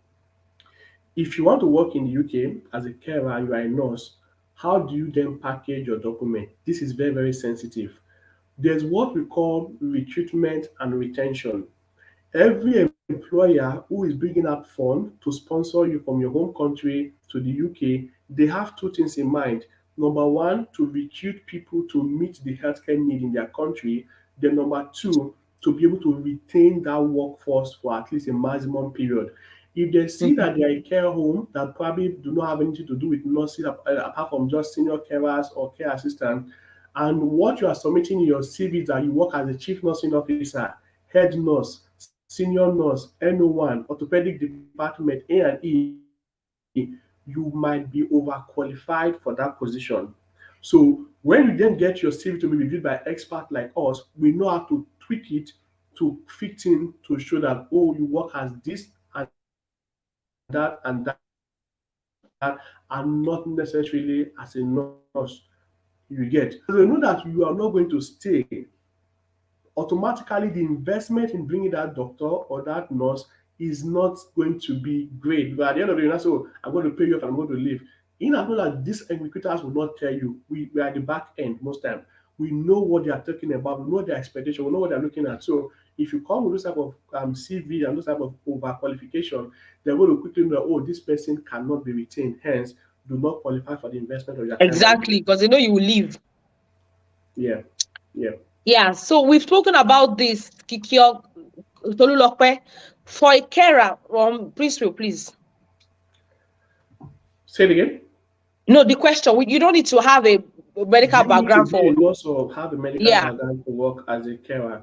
If you want to work in the UK as a carer and you are a nurse, how do you then package your document? This is very, very sensitive. There's what we call recruitment and retention. Every employer who is bringing up funds to sponsor you from your home country to the UK, they have two things in mind. Number one, to recruit people to meet the healthcare need in their country. Then number two, to be able to retain that workforce for at least a maximum period. If they see Mhm. that they are a care home that probably do not have anything to do with nurses apart from just senior carers or care assistants, and what you are submitting in your CV is that you work as a chief nursing officer, head nurse, senior nurse, NO1, orthopedic department A and E, you might be overqualified for that position. So when you then get your CV to be reviewed by experts like us, we know how to tweak it to fit in to show that, oh, you work as this and that and that, and not necessarily as a nurse. You get. So they know that you are not going to stay, automatically the investment in bringing that doctor or that nurse is not going to be great. But at the end of the day, you know, so I'm going to pay you off and I'm going to leave. In as much as these recruiters will not tell you, we are at the back end most time. We know what they are talking about, we know their expectation, we know what they're looking at. So if you come with this type of CV and this type of overqualification, they're going to quickly know, oh, this person cannot be retained, hence do not qualify for the investment or your time and Exactly, because they know you will leave. yeah, yeah. Yeah, so we've spoken about this, Kikyo Tolulope. For a carer, Princewill, please. Say it again. No, the question, you don't need to have a Do medical you need to background be for, a nurse or have a medical yeah, background to work as a carer?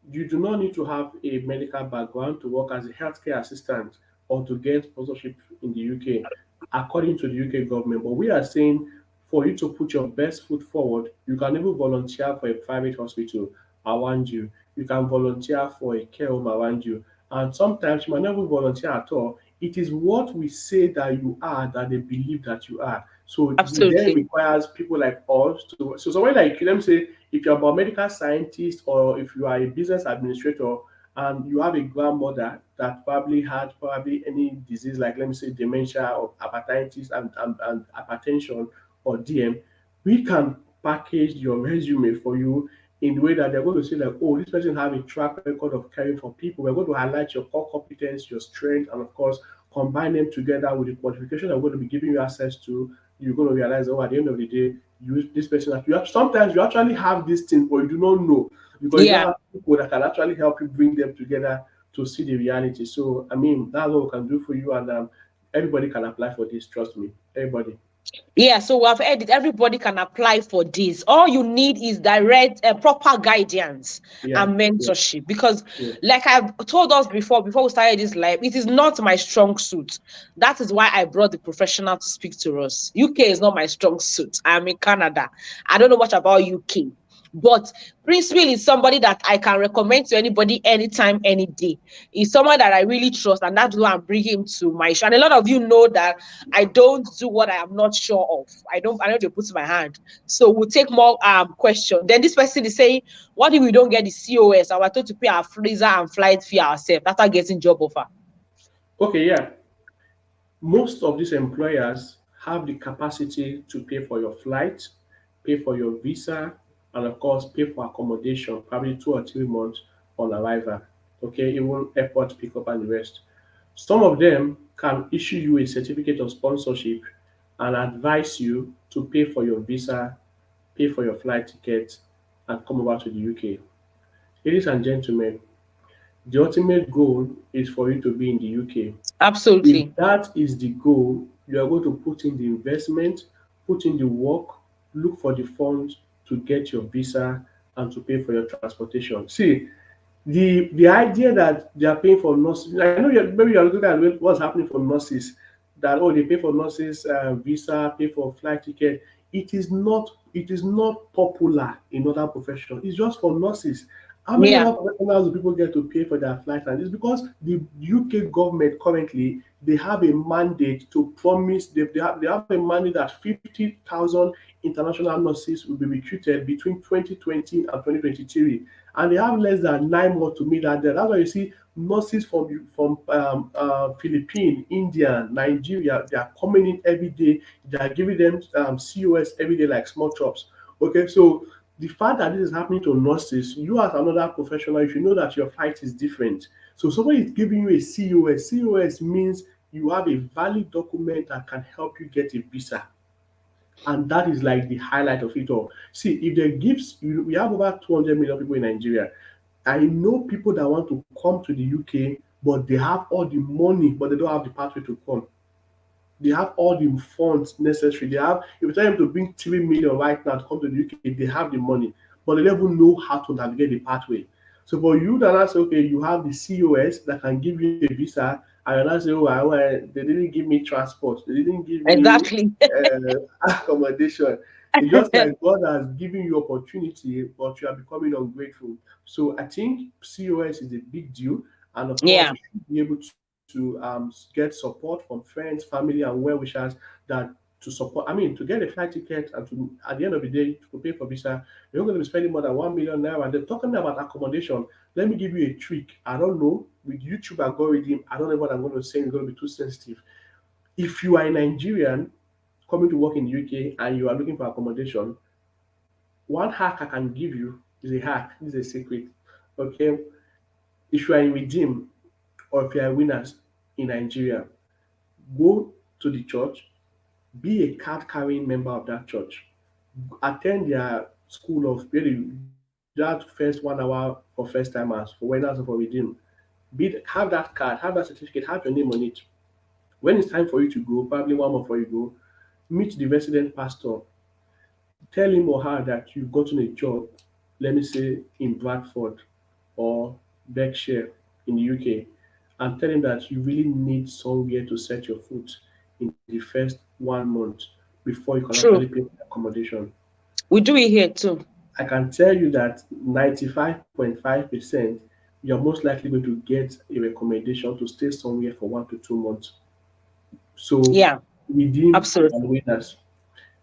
You do not need to have a medical background to work as a healthcare assistant or to get sponsorship in the UK, according to the UK government. But we are saying for you to put your best foot forward, you can even volunteer for a private hospital around you. You can volunteer for a care home around you. And sometimes you might not even volunteer at all. It is what we say that you are that they believe that you are. So it then absolutely. requires people like us to. So someone like, let me say, if you're a biomedical scientist or if you are a business administrator and you have a grandmother that probably had probably any disease like, let me say, dementia or hepatitis and hypertension or DM, we can package your resume for you in the way that they're going to say like, oh, this person have a track record of caring for people. We're going to highlight your core competence, your strength, and of course combine them together with the qualification I'm going to be giving you access to. You're going to realize, oh, at the end of the day, you this person. You have, sometimes you actually have these things, but you do not know because you don't Yeah. have people that can actually help you bring them together to see the reality. So, I mean, that's what we can do for you, and everybody can apply for this. Trust me, everybody. Yeah, so we have heard it. Everybody can apply for this. All you need is direct, proper guidance Yeah, and yeah, mentorship. Because, yeah. like I've told us before we started this live, it is not my strong suit. That is why I brought the professional to speak to us. UK is not my strong suit. I'm in Canada. I don't know much about UK. But Princewill is somebody that I can recommend to anybody anytime, any day. He's someone that I really trust, and that's why I'm bringing him to my show. And a lot of you know that I don't do what I am not sure of. I know they put my hand. So we'll take more questions. Then this person is saying, what if we don't get the COS and we're told to pay our freezer and flight fee ourselves after getting job offer? Okay, yeah. Most of these employers have the capacity to pay for your flight, pay for your visa, and of course, pay for accommodation, probably 2 or 3 months on arrival. Okay, even airport pickup and the rest. Some of them can issue you a certificate of sponsorship and advise you to pay for your visa, pay for your flight ticket, and come over to the UK. Ladies and gentlemen, the ultimate goal is for you to be in the UK. If Absolutely. that is the goal, you are going to put in the investment, put in the work, look for the funds to get your visa and to pay for your transportation. See, the idea that they are paying for nurses, I know maybe you're looking at what's happening for nurses, that oh they pay for nurses visa, pay for flight ticket. It is not popular in other professions. It's just for nurses. How many Yeah. other professionals do people get to pay for their flight? And it's because the UK government currently they have a mandate to promise they have a mandate that 50,000 international nurses will be recruited between 2020 and 2023, and they have less than 9 months to meet that deadline. That's why you see nurses from Philippines, India, Nigeria, they are coming in every day. They are giving them COS every day like small chops. Okay, so the fact that this is happening to nurses, you as another professional, you should know that your fight is different. So somebody is giving you a COS. COS means you have a valid document that can help you get a visa. And that is like the highlight of it all. See, if they gives you, we have over 200 million people in Nigeria. I know people that want to come to the UK, but they have all the money, but they don't have the pathway to come. They have all the funds necessary. They have, if you tell them to bring 3 million right now to come to the UK, they have the money, but they don't even know how to navigate the pathway. So for you that I say, okay, you have the COS that can give you a visa, and you not say, oh, they didn't give me transport, they didn't give me Exactly. accommodation. It's just like God has given you opportunity, but you are becoming ungrateful. So I think COS is a big deal, and of course, Yeah. you should be able to get support from friends, family, and well wishers that to support. I mean, to get a flight ticket and to at the end of the day to pay for visa, you're going to be spending more than 1 million naira. They're talking about accommodation. Let me give you a trick. I don't know with YouTube algorithm. I don't know what I'm going to say. It's going to be too sensitive. If you are a Nigerian coming to work in the UK and you are looking for accommodation, one hack I can give you is a hack. This is a secret. Okay. If you are in Redeem or if you are winners in Nigeria, go to the church, be a card carrying member of that church, attend their school of really that first 1 hour for first timers, for winners and for Redeem. Have that card, have that certificate, have your name on it. When it's time for you to go, probably 1 month before you go, meet the resident pastor, tell him or her that you've gotten a job, let me say in Bradford or Berkshire in the UK, and tell him that you really need somewhere to set your foot in the first 1 month before you can actually True. pay for accommodation. We do it here too. I can tell you that 95.5% you're most likely going to get a recommendation to stay somewhere for 1 to 2 months. So Yeah, redeem and absolutely. winners.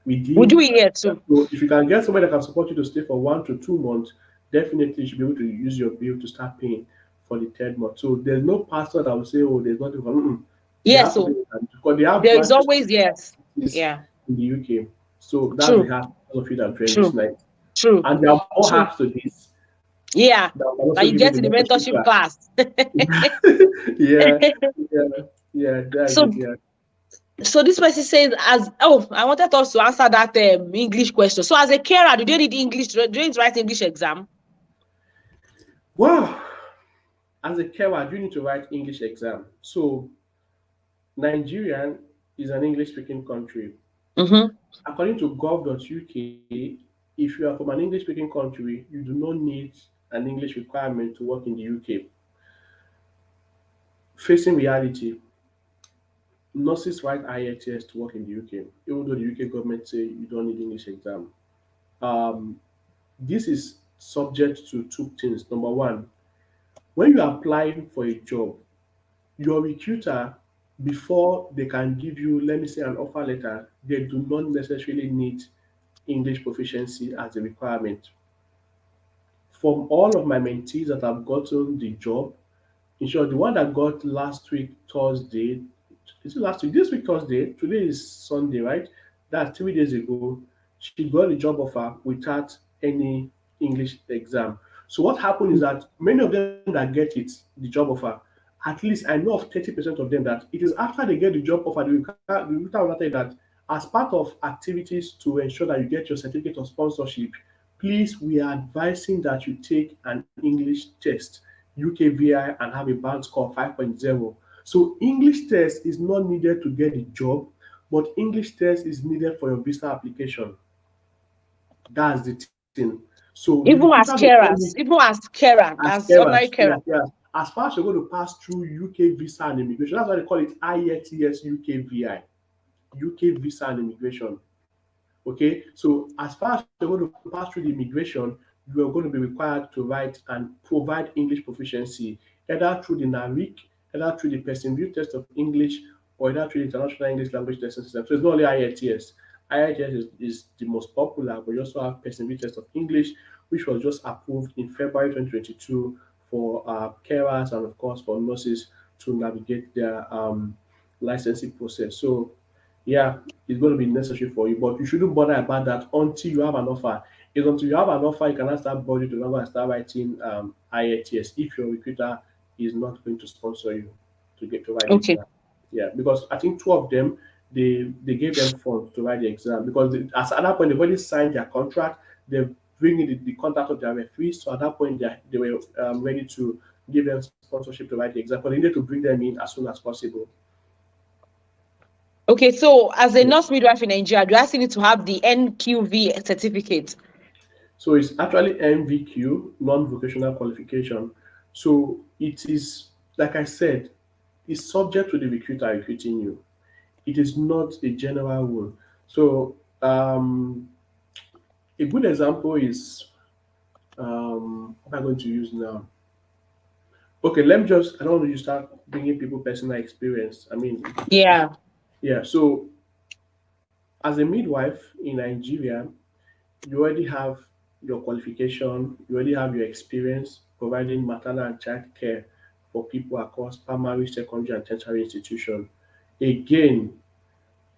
We do Redeem. it here too. So if you can get somebody that can support you to stay for 1 to 2 months, definitely you should be able to use your bill to start paying for the third month. So there's no pastor that will say, "Oh, there's nothing for." There Yes, has to be so because they have there is branches always yes. in Yeah. the UK. So that's the True. heart of you that joined this True. night. True. And there are more True. hacks to this Yeah. that will Now also you give you get the in the mentorship mentorship class. class. Yeah, yeah, yeah, that's it. so Yeah. so this person says, as I wanted us to answer that English question. So as a carer, do they need English? Do they need to write English exam? Wow. As a carer, you need to write English exam. So Nigeria is an English speaking country. Mm-hmm. According to gov.uk, if you are from an English speaking country, you do not need an English requirement to work in the UK. Facing reality, nurses write IELTS to work in the UK, even though the UK government say you don't need English exam. Um, this is subject to two things. Number one, when you are applying for a job, your recruiter, before they can give you, let me say, an offer letter, they do not necessarily need English proficiency as a requirement. From all of my mentees that have gotten the job, in short, the one that got last week Thursday, is it last week? This week Thursday, today is Sunday, right? That's 3 days ago. She got the job offer without any English exam. So what happened is that many of them that get it, the job offer, at least I know of 30% of them that it is after they get the job offer, the recruiter will tell you that as part of activities to ensure that you get your certificate of sponsorship, please, we are advising that you take an English test, UKVI, and have a band score 5.0. So English test is not needed to get the job, but English test is needed for your visa application. That's the thing. So the recruiter Even may as tell you carers, even as carer, as as parents, ordinary yes, carer. yes. As far as you're going to pass through UK visa and immigration, that's why they call it IELTS UKVI, UK visa and immigration. Okay, so as far as you're going to pass through the immigration, you are going to be required to write and provide English proficiency, either through the NARIC, either through the Person Test of English, or either through the International English Language Testing System. So it's not only IELTS. IELTS is the most popular, but you also have Person Test of English, which was just approved in February 2022 for carers and, of course, for nurses to navigate their licensing process. So yeah, it's going to be necessary for you, but you shouldn't bother about that until you have an offer. It's until you have an offer you cannot start bothering to go and start writing IELTS if your recruiter is not going to sponsor you to get to write the Okay. exam. Yeah, because I think two of them they gave them funds to write the exam because as at that point they've already signed their contract. They've bring in the contact of their referees, so at that point they were ready to give them sponsorship to write the exam, but they needed to bring them in as soon as possible. Okay, so as a nurse midwife in Nigeria, do I still need to have the NQV certificate? So it's actually NVQ, non-vocational qualification. So it is, like I said, it's subject to the recruiter recruiting you. It is not a general rule. So a good example is what am I going to use now? Okay, let me just, I don't want to start bringing people personal experience. I mean, Yeah. yeah, so as a midwife in Nigeria, you already have your qualification, you already have your experience providing maternal and child care for people across primary, secondary, and tertiary institutions. Again,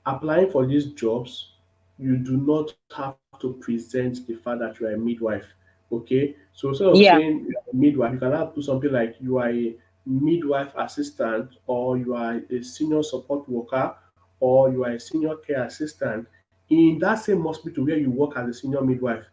applying for these jobs, you do not have to present the fact that you are a midwife. Okay, so instead of Yeah. saying you are a midwife, you can now do something like you are a midwife assistant, or you are a senior support worker, or you are a senior care assistant in that same hospital where you work as a senior midwife.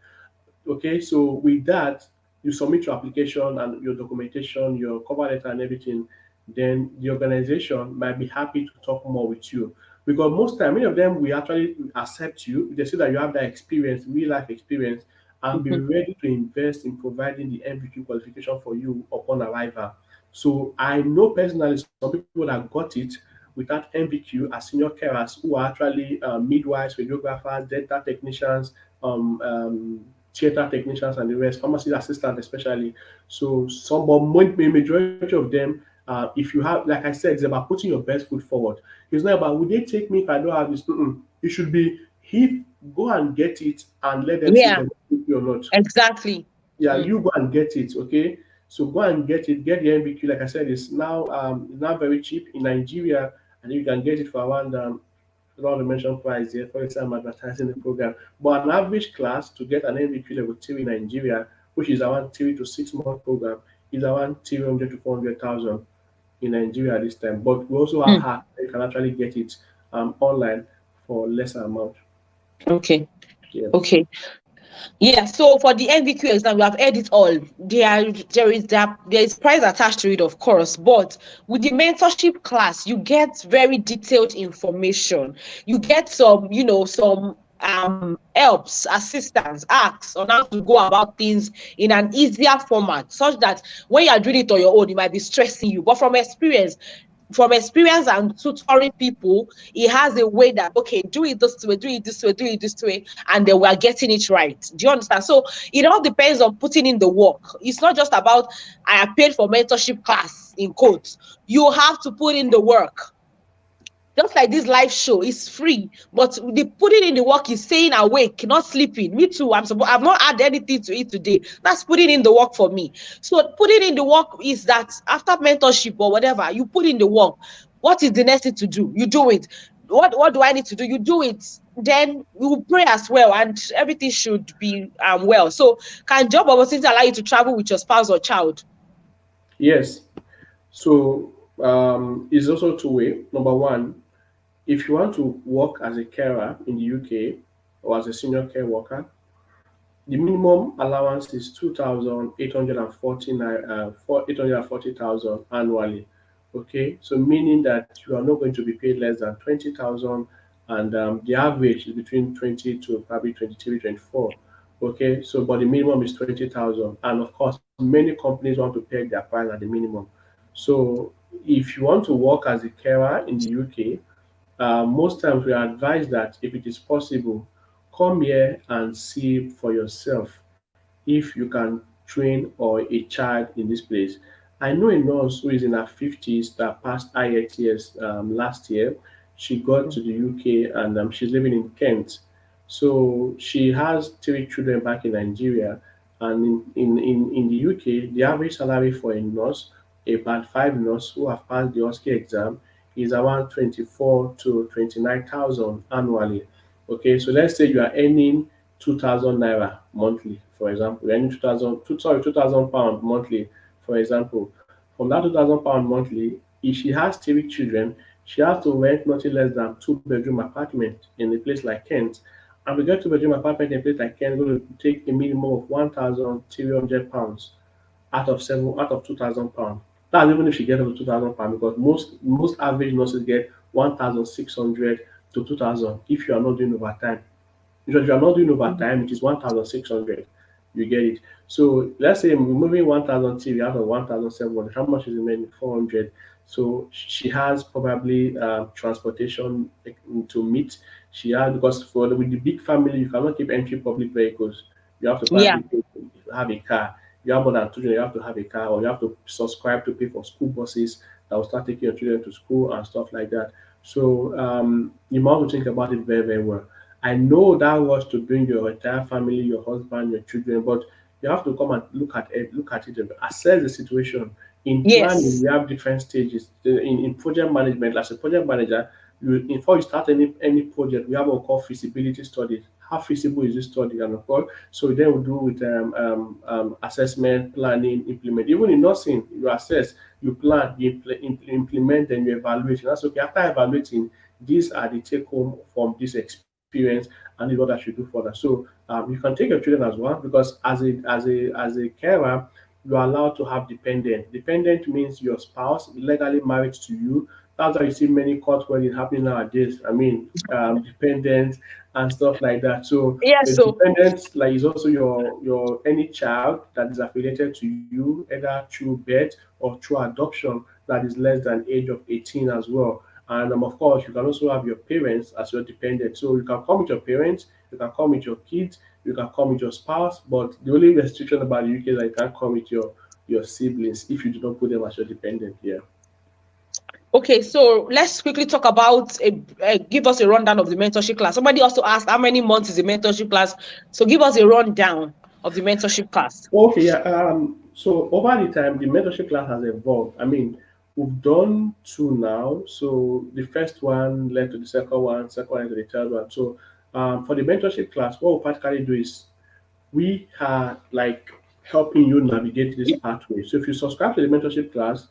Okay, so with that, you submit your application and your documentation, your cover letter and everything. Then the organization might be happy to talk more with you, because most time many of them will actually accept you if they see that you have that experience, real life experience, and be Mhm. ready to invest in providing the MVQ qualification for you upon arrival. So I know personally some people that got it without MVQ as senior carers who are actually midwives, radiographers, dental technicians, theater technicians, and the rest, pharmacy assistants especially. So some, but majority of them, if you have, like I said, it's about putting your best foot forward. It's not about would they take me if I don't have this. Mm-mm. It should be if go and get it and let them see if Yeah, they take you or not. exactly. Yeah, Mm. you go and get it, okay? So go and get it, get the MVQ. Like I said, it's now very cheap in Nigeria, and you can get it for around not to mention price here, for example, I'm advertising the program. But an average class to get an MVQ level 3 in Nigeria, which is around 3 to 6 month program, is around 300 to 400,000 in Nigeria this time. But we also have Mm. hack, you can actually get it online for lesser amount. Okay. Yes. Okay. Yeah, so for the NVQ exam, we have heard it all. There is price attached to it, of course, but with the mentorship class, you get very detailed information. You get some helps, assistance, acts on how to go about things in an easier format, such that when you are doing it on your own, it might be stressing you. But from experience and tutoring people, he has a way that, okay, do it this way, do it this way, do it this way, and then we are getting it right. Do you understand? So it all depends on putting in the work. It's not just about I have paid for mentorship class in quotes. You have to put in the work. Just like this live show is free, but the putting in the work is staying awake, not sleeping. Me too. I've not had anything to eat today. That's putting in the work for me. So putting in the work is that after mentorship or whatever, you put in the work. What is the next thing to do? You do it. What do I need to do? You do it. Then we will pray as well, and everything should be well. So can job opportunity allow you to travel with your spouse or child? Yes. So it's also two way. Number one, if you want to work as a carer in the UK or as a senior care worker, the minimum allowance is 2,840 for 840,000 annually. Okay, so meaning that you are not going to be paid less than 20,000, and the average is between 20 to probably 23, 24. Okay, so but the minimum is 20,000, and of course, many companies want to peg their price at the minimum. So if you want to work as a carer in the UK, most times we advise that if it is possible, come here and see for yourself if you can train or a child in this place. I know a nurse who is in her 50s that passed IELTS last year. She got to the UK, and she's living in Kent. So she has 3 children back in Nigeria. And in the UK, the average salary for a nurse, a band 5 nurse who have passed the OSCE exam, is around 24 to 29,000 annually. Okay, so let's say you are earning 2,000 naira monthly, for example. You're earning 2,000 pound monthly, for example. From that 2,000 pound monthly, if she has 3 children, she has to rent nothing less than 2 bedroom apartment in a place like Kent. And to get 2 bedroom apartment in a place like Kent, it's going to take a minimum of 1,300 pounds out of 2,000 pounds. That's even if she gets up to 2,000 pounds, because most average nurses get 1,600 to 2,000 if you are not doing overtime. Because if you are not doing overtime, it is 1,600. You get it. So let's say we're moving 1,000 TV out of 1,700. How much is remaining? 400. So she has probably transportation to meet. She has, because with the big family, you cannot keep entering public vehicles. You have to Yeah. probably have a car. You have more than 2 children, you have to have a car, or you have to subscribe to pay for school buses that will start taking your children to school and stuff like that. So you might want to think about it very, very well. I know that was to bring your entire family, your husband, your children, but you have to come and look at it, and assess the situation. In planning, Yes. we have different stages. In project management, as a project manager, before you start any project, we have what we call feasibility studies. how feasible is this study, and of course, so then we do with assessment, planning, implement. Even in nursing, you assess, you plan, you implement, then you evaluate. That's okay. After evaluating, these are the take home from this experience, and this is what I should do further. So you can take your children as well, because as a carer, you are allowed to have dependent. Dependent means your spouse legally married to you. That's why you see many court weddings happening nowadays. I mean, dependent and stuff like that. So Yeah. the So dependent like is also your any child that is affiliated to you, either through birth or through adoption, that is less than age of 18 as well. And of course, you can also have your parents as your dependent. So you can come with your parents, you can come with your kids, you can come with your spouse, but the only restriction about the UK is that you can't come with your siblings if you do not put them as your dependent here. okay, so let's quickly talk about give us a rundown of the mentorship class. Somebody also asked how many months is the mentorship class. So give us a rundown of the mentorship class. Okay, yeah. So over the time, the mentorship class has evolved. I mean, we've done two now. So the first one led to the second one led to the third one. So for the mentorship class, what we practically do is we are like helping you navigate this pathway. So if you subscribe to the mentorship class,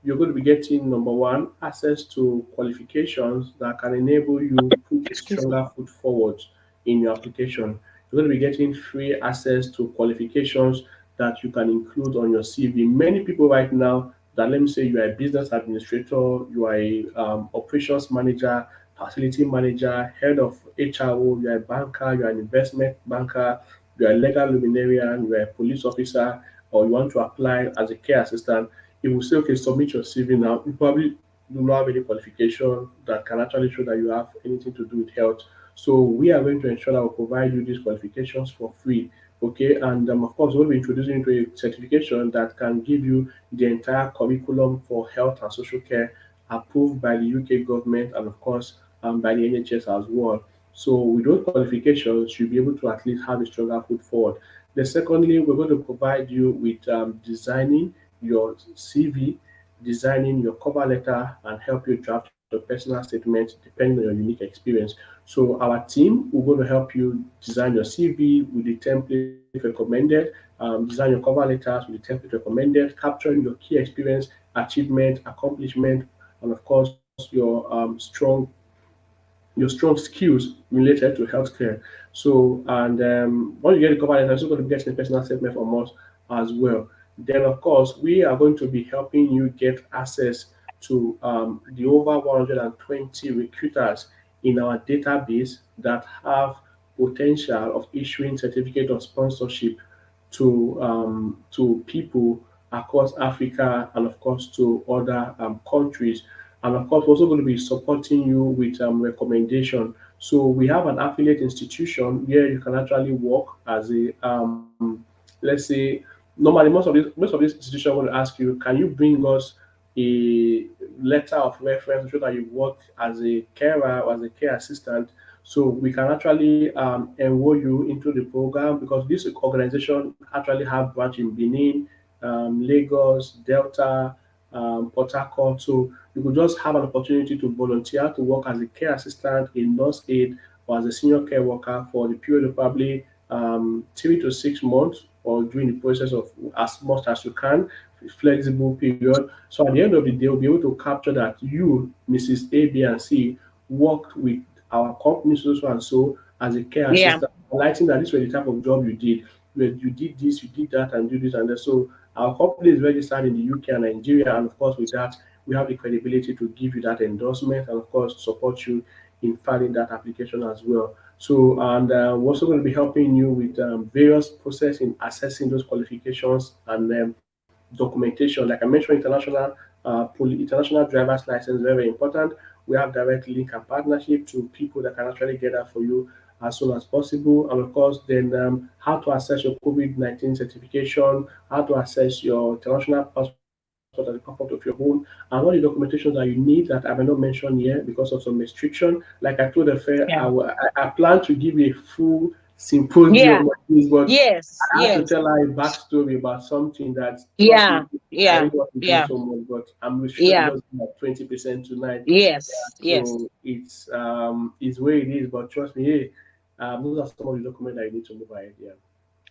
you're going to be getting number one, access to qualifications that can enable you put a Excuse me. stronger foot forward in your application. You're going to be getting free access to qualifications that you can include on your CV. Many people right now that, let me say, you are a business administrator, you are a operations manager, facility manager, head of HRO, you are a banker, you are an investment banker, you are a legal luminarian, you are a police officer, or you want to apply as a care assistant. It will say, okay, submit your CV now. You probably do not have any qualification that can actually show that you have anything to do with health. So we are going to ensure that we provide you these qualifications for free. Okay, and of course, we'll be introducing you to a certification that can give you the entire curriculum for health and social care approved by the UK government, and of course by the NHS as well. So with those qualifications, you'll be able to at least have a stronger foot forward. Then secondly, we're going to provide you with designing your CV, designing your cover letter, and help you draft your personal statement depending on your unique experience. So our team will going to help you design your CV with the template recommended, design your cover letters with the template recommended, capturing your key experience, achievement, accomplishment, and of course your strong skills related to healthcare. So, and once you get the cover letter, you're also going to be getting a personal statement from us as well. Then, of course, we are going to be helping you get access to the over 120 recruiters in our database that have potential of issuing certificate of sponsorship to people across Africa and of course to other countries. And of course, we're also going to be supporting you with recommendation. So we have an affiliate institution where you can actually work as a let's say normally most of these institutions are going to ask you, can you bring us a letter of reference to show that you work as a carer or as a care assistant, so we can actually enroll you into the program, because this organization actually have branch in Benin, Lagos, Delta, Port Harcourt. So you could just have an opportunity to volunteer to work as a care assistant, a nurse aide, or as a senior care worker for the period of probably 3 to 6 months, or during the process of as much as you can, flexible period. So at the end of the day, we'll be able to capture that you, Mrs. A, B, and C, worked with our company so and so as a care Yeah. assistant, highlighting that this was the type of job you did. You did this, you did that, and do this and that. So our company is registered in the UK and Nigeria, and of course, with that, we have the credibility to give you that endorsement and, of course, support you in filing that application as well. So, and we're also going to be helping you with various process in assessing those qualifications and documentation. Like I mentioned, international driver's license, very, very important. We have direct link and partnership to people that can actually get that for you as soon as possible. And of course, then how to assess your COVID-19 certification, how to assess your international passport at the comfort of your home, and all the documentations that you need that I may not mention here because of some restriction. Like I told the fair, Yeah. I plan to give a full symposium Yeah. on this, but Yes. I had to Yes. tell her a backstory about something that, trust me, Yeah. I Yeah. really want to do Yeah. so much, but I'm restricted to Yeah. just like 20% tonight. Yes. Yes. So it's where it is, but trust me, hey, Those are some of the documents that you need to move ahead. Yeah.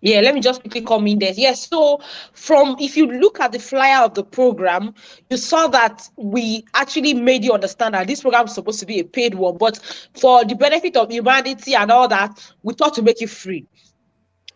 Yeah, let me just quickly come in there. Yes, so from if you look at the flyer of the program, you saw that we actually made you understand that this program is supposed to be a paid one, but for the benefit of humanity and all that, we thought to make it free.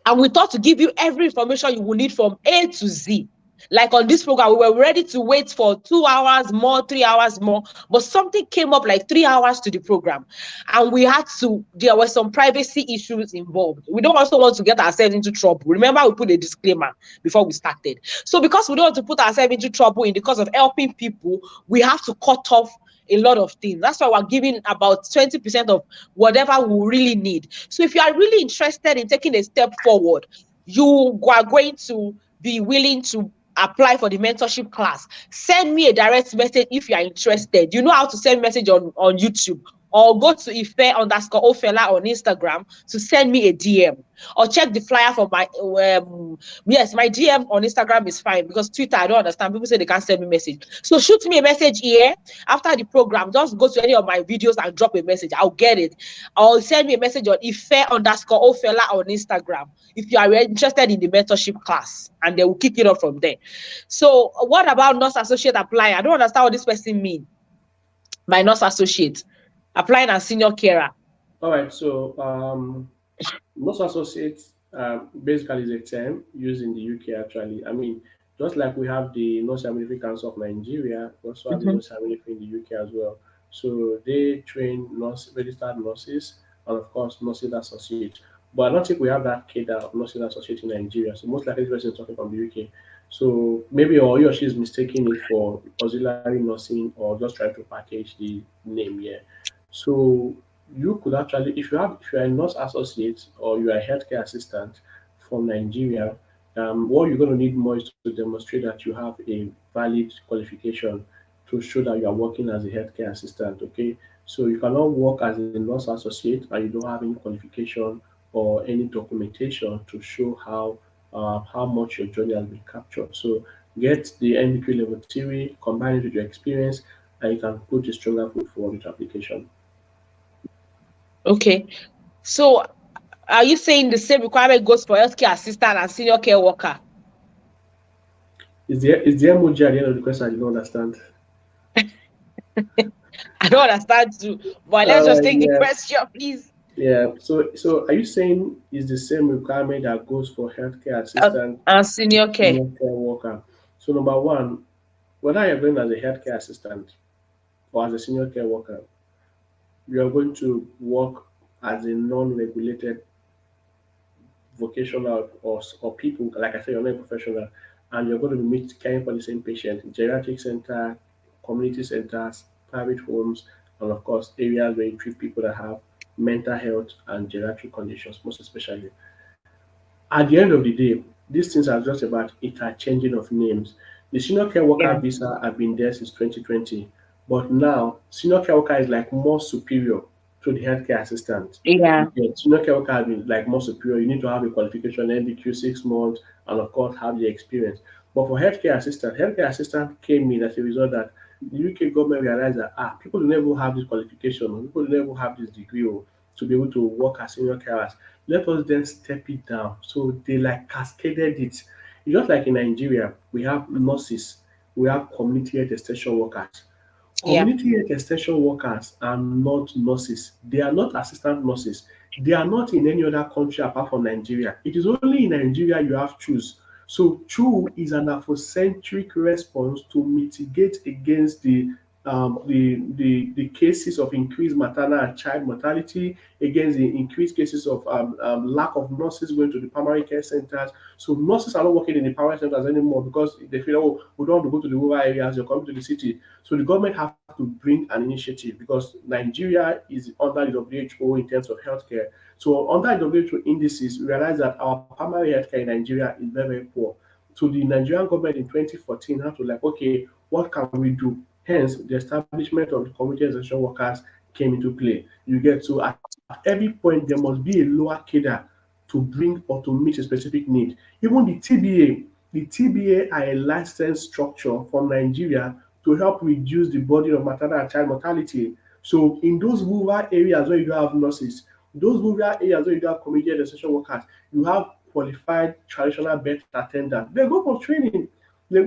And we thought to give you every information you will need from A to Z. Like on this program, we were ready to wait for 2 hours more, 3 hours more, but something came up like 3 hours to the program. And we had to, there were some privacy issues involved. We don't also want to get ourselves into trouble. Remember, we put a disclaimer before we started. So because we don't want to put ourselves into trouble in the cause of helping people, we have to cut off a lot of things. That's why we're giving about 20% of whatever we really need. So if you are really interested in taking a step forward, you are going to be willing to apply for the mentorship class. Send me a direct message if you are interested. You know how to send message on YouTube, or go to Ife_Ofela on Instagram to send me a DM, or check the flyer for my yes, my DM on Instagram is fine, because Twitter I don't understand. People say they can't send me message. So shoot me a message here after the program. Just go to any of my videos and drop a message. I'll get it. Or send me a message on Ife_Ofela on Instagram if you are interested in the mentorship class, and they will kick it off from there. So what about nurse associate apply? I don't understand what this person mean by nurse associate applying as senior carer. All right. So most associates basically is a term used in the UK actually. I mean, just like we have the Nurse Midwifery Council of Nigeria, we also have the Mhm. Nurse Midwifery in the UK as well. So they train registered nurses and of course nurses associates. But I don't think we have that cadre of nurses associate in Nigeria. So most likely this person is talking from the UK. So maybe or he or she is mistaking it for auxiliary nursing or just trying to package the name here. So you could actually, if you are a nurse associate or you are a healthcare assistant from Nigeria, what you're going to need more is to demonstrate that you have a valid qualification to show that you are working as a healthcare assistant. Okay, so you cannot work as a nurse associate and you don't have any qualification or any documentation to show how much your journey has been captured. So get the NBQ level theory, combine it with your experience, and you can put a stronger foot forward with your application. Okay. So are you saying the same requirement goes for healthcare assistant and senior care worker? Is the emoji at the end of the question? I did not understand. I don't understand too, but let's just take the Yeah, question, please. yeah. So are you saying is the same requirement that goes for healthcare assistant, And senior care. senior care worker? So number one, whether you're going as a healthcare assistant or as a senior care worker, you are going to work as a non-regulated vocational or people, like I said, you're not a professional, and you're going to be caring for the same patient, geriatric center, community centers, private homes, and of course, areas where you treat people that have mental health and geriatric conditions, most especially. At the end of the day, these things are just about interchanging of names. The senior care worker Yeah. visa have been there since 2020, but now senior care worker is like more superior to the healthcare assistant. Yeah. Yeah, senior care worker has been like more superior. You need to have a qualification, NBQ 6 months, and of course have the experience. But for healthcare assistant came in as a result that the UK government realized that people don't even have this qualification, or people don't even have this degree to be able to work as senior carers. Let us then step it down. So they like cascaded it. Just like in Nigeria, we have nurses, we have community health extension workers. Yeah. Community health extension workers are not nurses. They are not assistant nurses. They are not in any other country apart from Nigeria. It is only in Nigeria you have CHOOS. So CHOO is an Afrocentric response to mitigate against the cases of increased maternal and child mortality, against the increased cases of lack of nurses going to the primary care centers. So nurses are not working in the primary centers anymore because they feel, oh, we don't want to go to the rural areas, you're coming to the city. So the government have to bring an initiative because Nigeria is under the WHO in terms of healthcare. So under the WHO indices, we realize that our primary healthcare in Nigeria is very, very poor. So the Nigerian government in 2014 had to like, okay, what can we do? Hence, the establishment of the community extension workers came into play. You get to at every point there must be a lower cadre to bring or to meet a specific need. Even the TBA are a licensed structure from Nigeria to help reduce the burden of maternal and child mortality. So in those rural areas where you don't have nurses, Those rural areas where you have community and social workers, you have qualified traditional birth attendants. They go for training. They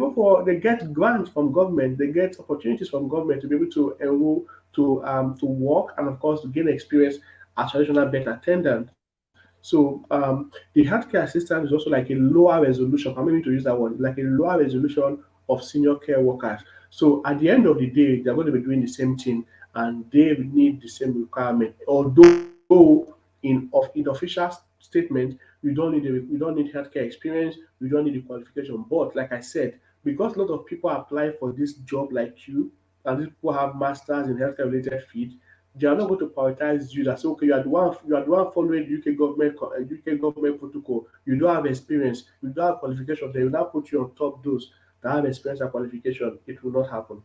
get grants from government. They get opportunities from government to be able to enroll to work and of course to gain experience as traditional birth attendant. So the healthcare assistant is also like a lower resolution. I'm going to use that one, like a lower resolution of senior care workers. So at the end of the day, they're going to be doing the same thing and they need the same requirement. Although in official statement, you don't need healthcare experience, you don't need the qualification. But like I said, because a lot of people apply for this job like you, and these people have masters in healthcare related field, they are not going to prioritize you. That's okay. You are the one following UK government UK government protocol. You don't have experience. You don't have qualification. They will not put you on top those that have experience and qualification. It will not happen.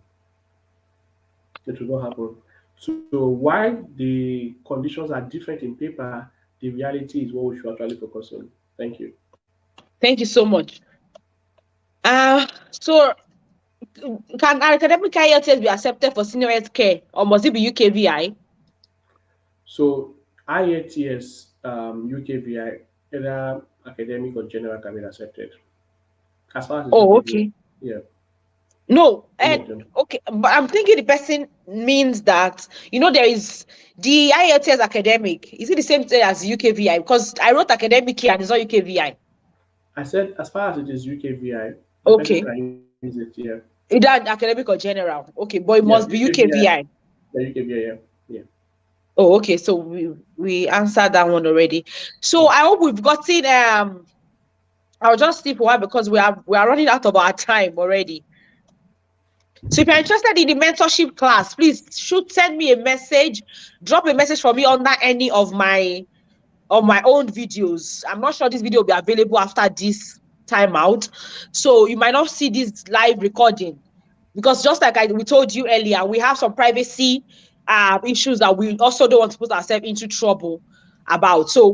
It will not happen. So while the conditions are different in paper, the reality is what we should actually focus on. Thank you. Thank you so much. So can academic IELTS be accepted for senior health care or must it be UKVI? So IATS UKVI, either academic or general can be accepted. As far as it's Oh, UKVI, okay. yeah, No, any and of them. okay, but I'm thinking the person means that there is the IELTS academic. Is it the same thing as UKVI? Because I wrote academic here and it's not UKVI. I said as far as it is UKVI, the person Okay, can use it. Yeah, either academic or general. Okay, but it yeah, must be UKVI, UKVI. yeah, UKVI, yeah, yeah. Oh, okay. So we answered that one already. So Mm. I hope we've gotten I'll just sleep for a while because we are running out of our time already. So if you're interested in the mentorship class, please send me a message, drop a message for me under any of my own videos. I'm not sure this video will be available after this time out, so you might not see this live recording because just like we told you earlier, we have some privacy issues that we also don't want to put ourselves into trouble about. So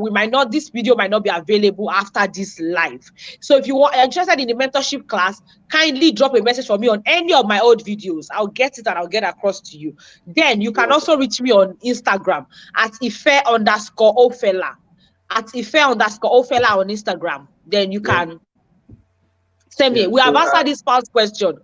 this video might not be available after this live. So if you are interested in the mentorship class, kindly drop a message for me on any of my old videos. I'll get it and I'll get across to you. Then you You're can welcome. also reach me on Instagram at Ife_Ofela. At Ife_Ofela on Instagram. Then you Yeah, can send me. yeah. We have So answered this past question.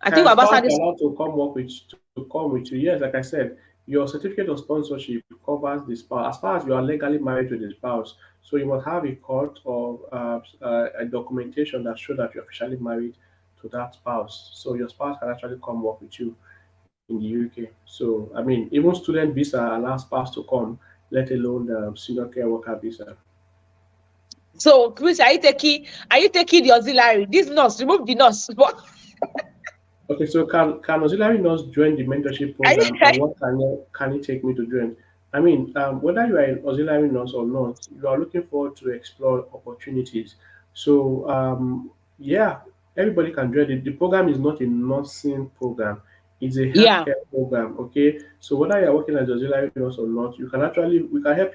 I think we can have spouse answered be this. allowed to come with you? Yes, like I said, your certificate of sponsorship covers the spouse as far as you are legally married to the spouse. So you must have a court or a documentation that shows that you're officially married to that spouse. So your spouse can actually come work with you in the UK. So I mean, even student visa allows spouse to come, let alone senior care worker visa. So, Chris, are you taking the auxiliary? This nurse, remove the nurse. Okay, so can auxiliary nurse join the mentorship Are you program, and what can you take me to join? I mean, whether you are an auxiliary nurse or not, you are looking forward to explore opportunities. So yeah, everybody can join it. The program is not a nursing program; it's a Yeah, healthcare program. Okay, so whether you are working as auxiliary nurse or not, we can help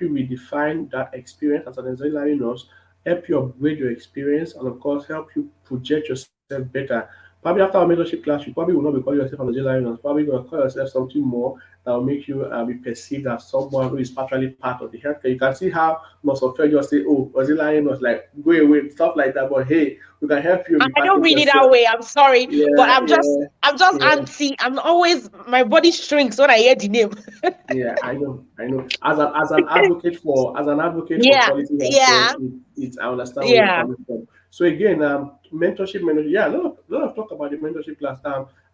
you redefine that experience as an auxiliary nurse, help you upgrade your experience, and of course help you project yourself better. Probably after our mentorship class, you probably will not be calling yourself an auxiliary nurse. Probably going to call yourself something more that will make you be perceived as someone who is actually part of the healthcare. You can see how most of you just say, "Oh, auxiliary nurse, like go away," stuff like that. But hey, we can help you I don't repackage mean it that yourself. way. I'm sorry, but Yeah, yeah, I'm just yeah. antsy. I'm always my body shrinks when I hear the name. Yeah, I know. As an advocate for Yeah, quality healthcare, yeah, I understand where you're yeah, coming from. So again, mentorship. Yeah, a lot of talk about the mentorship class.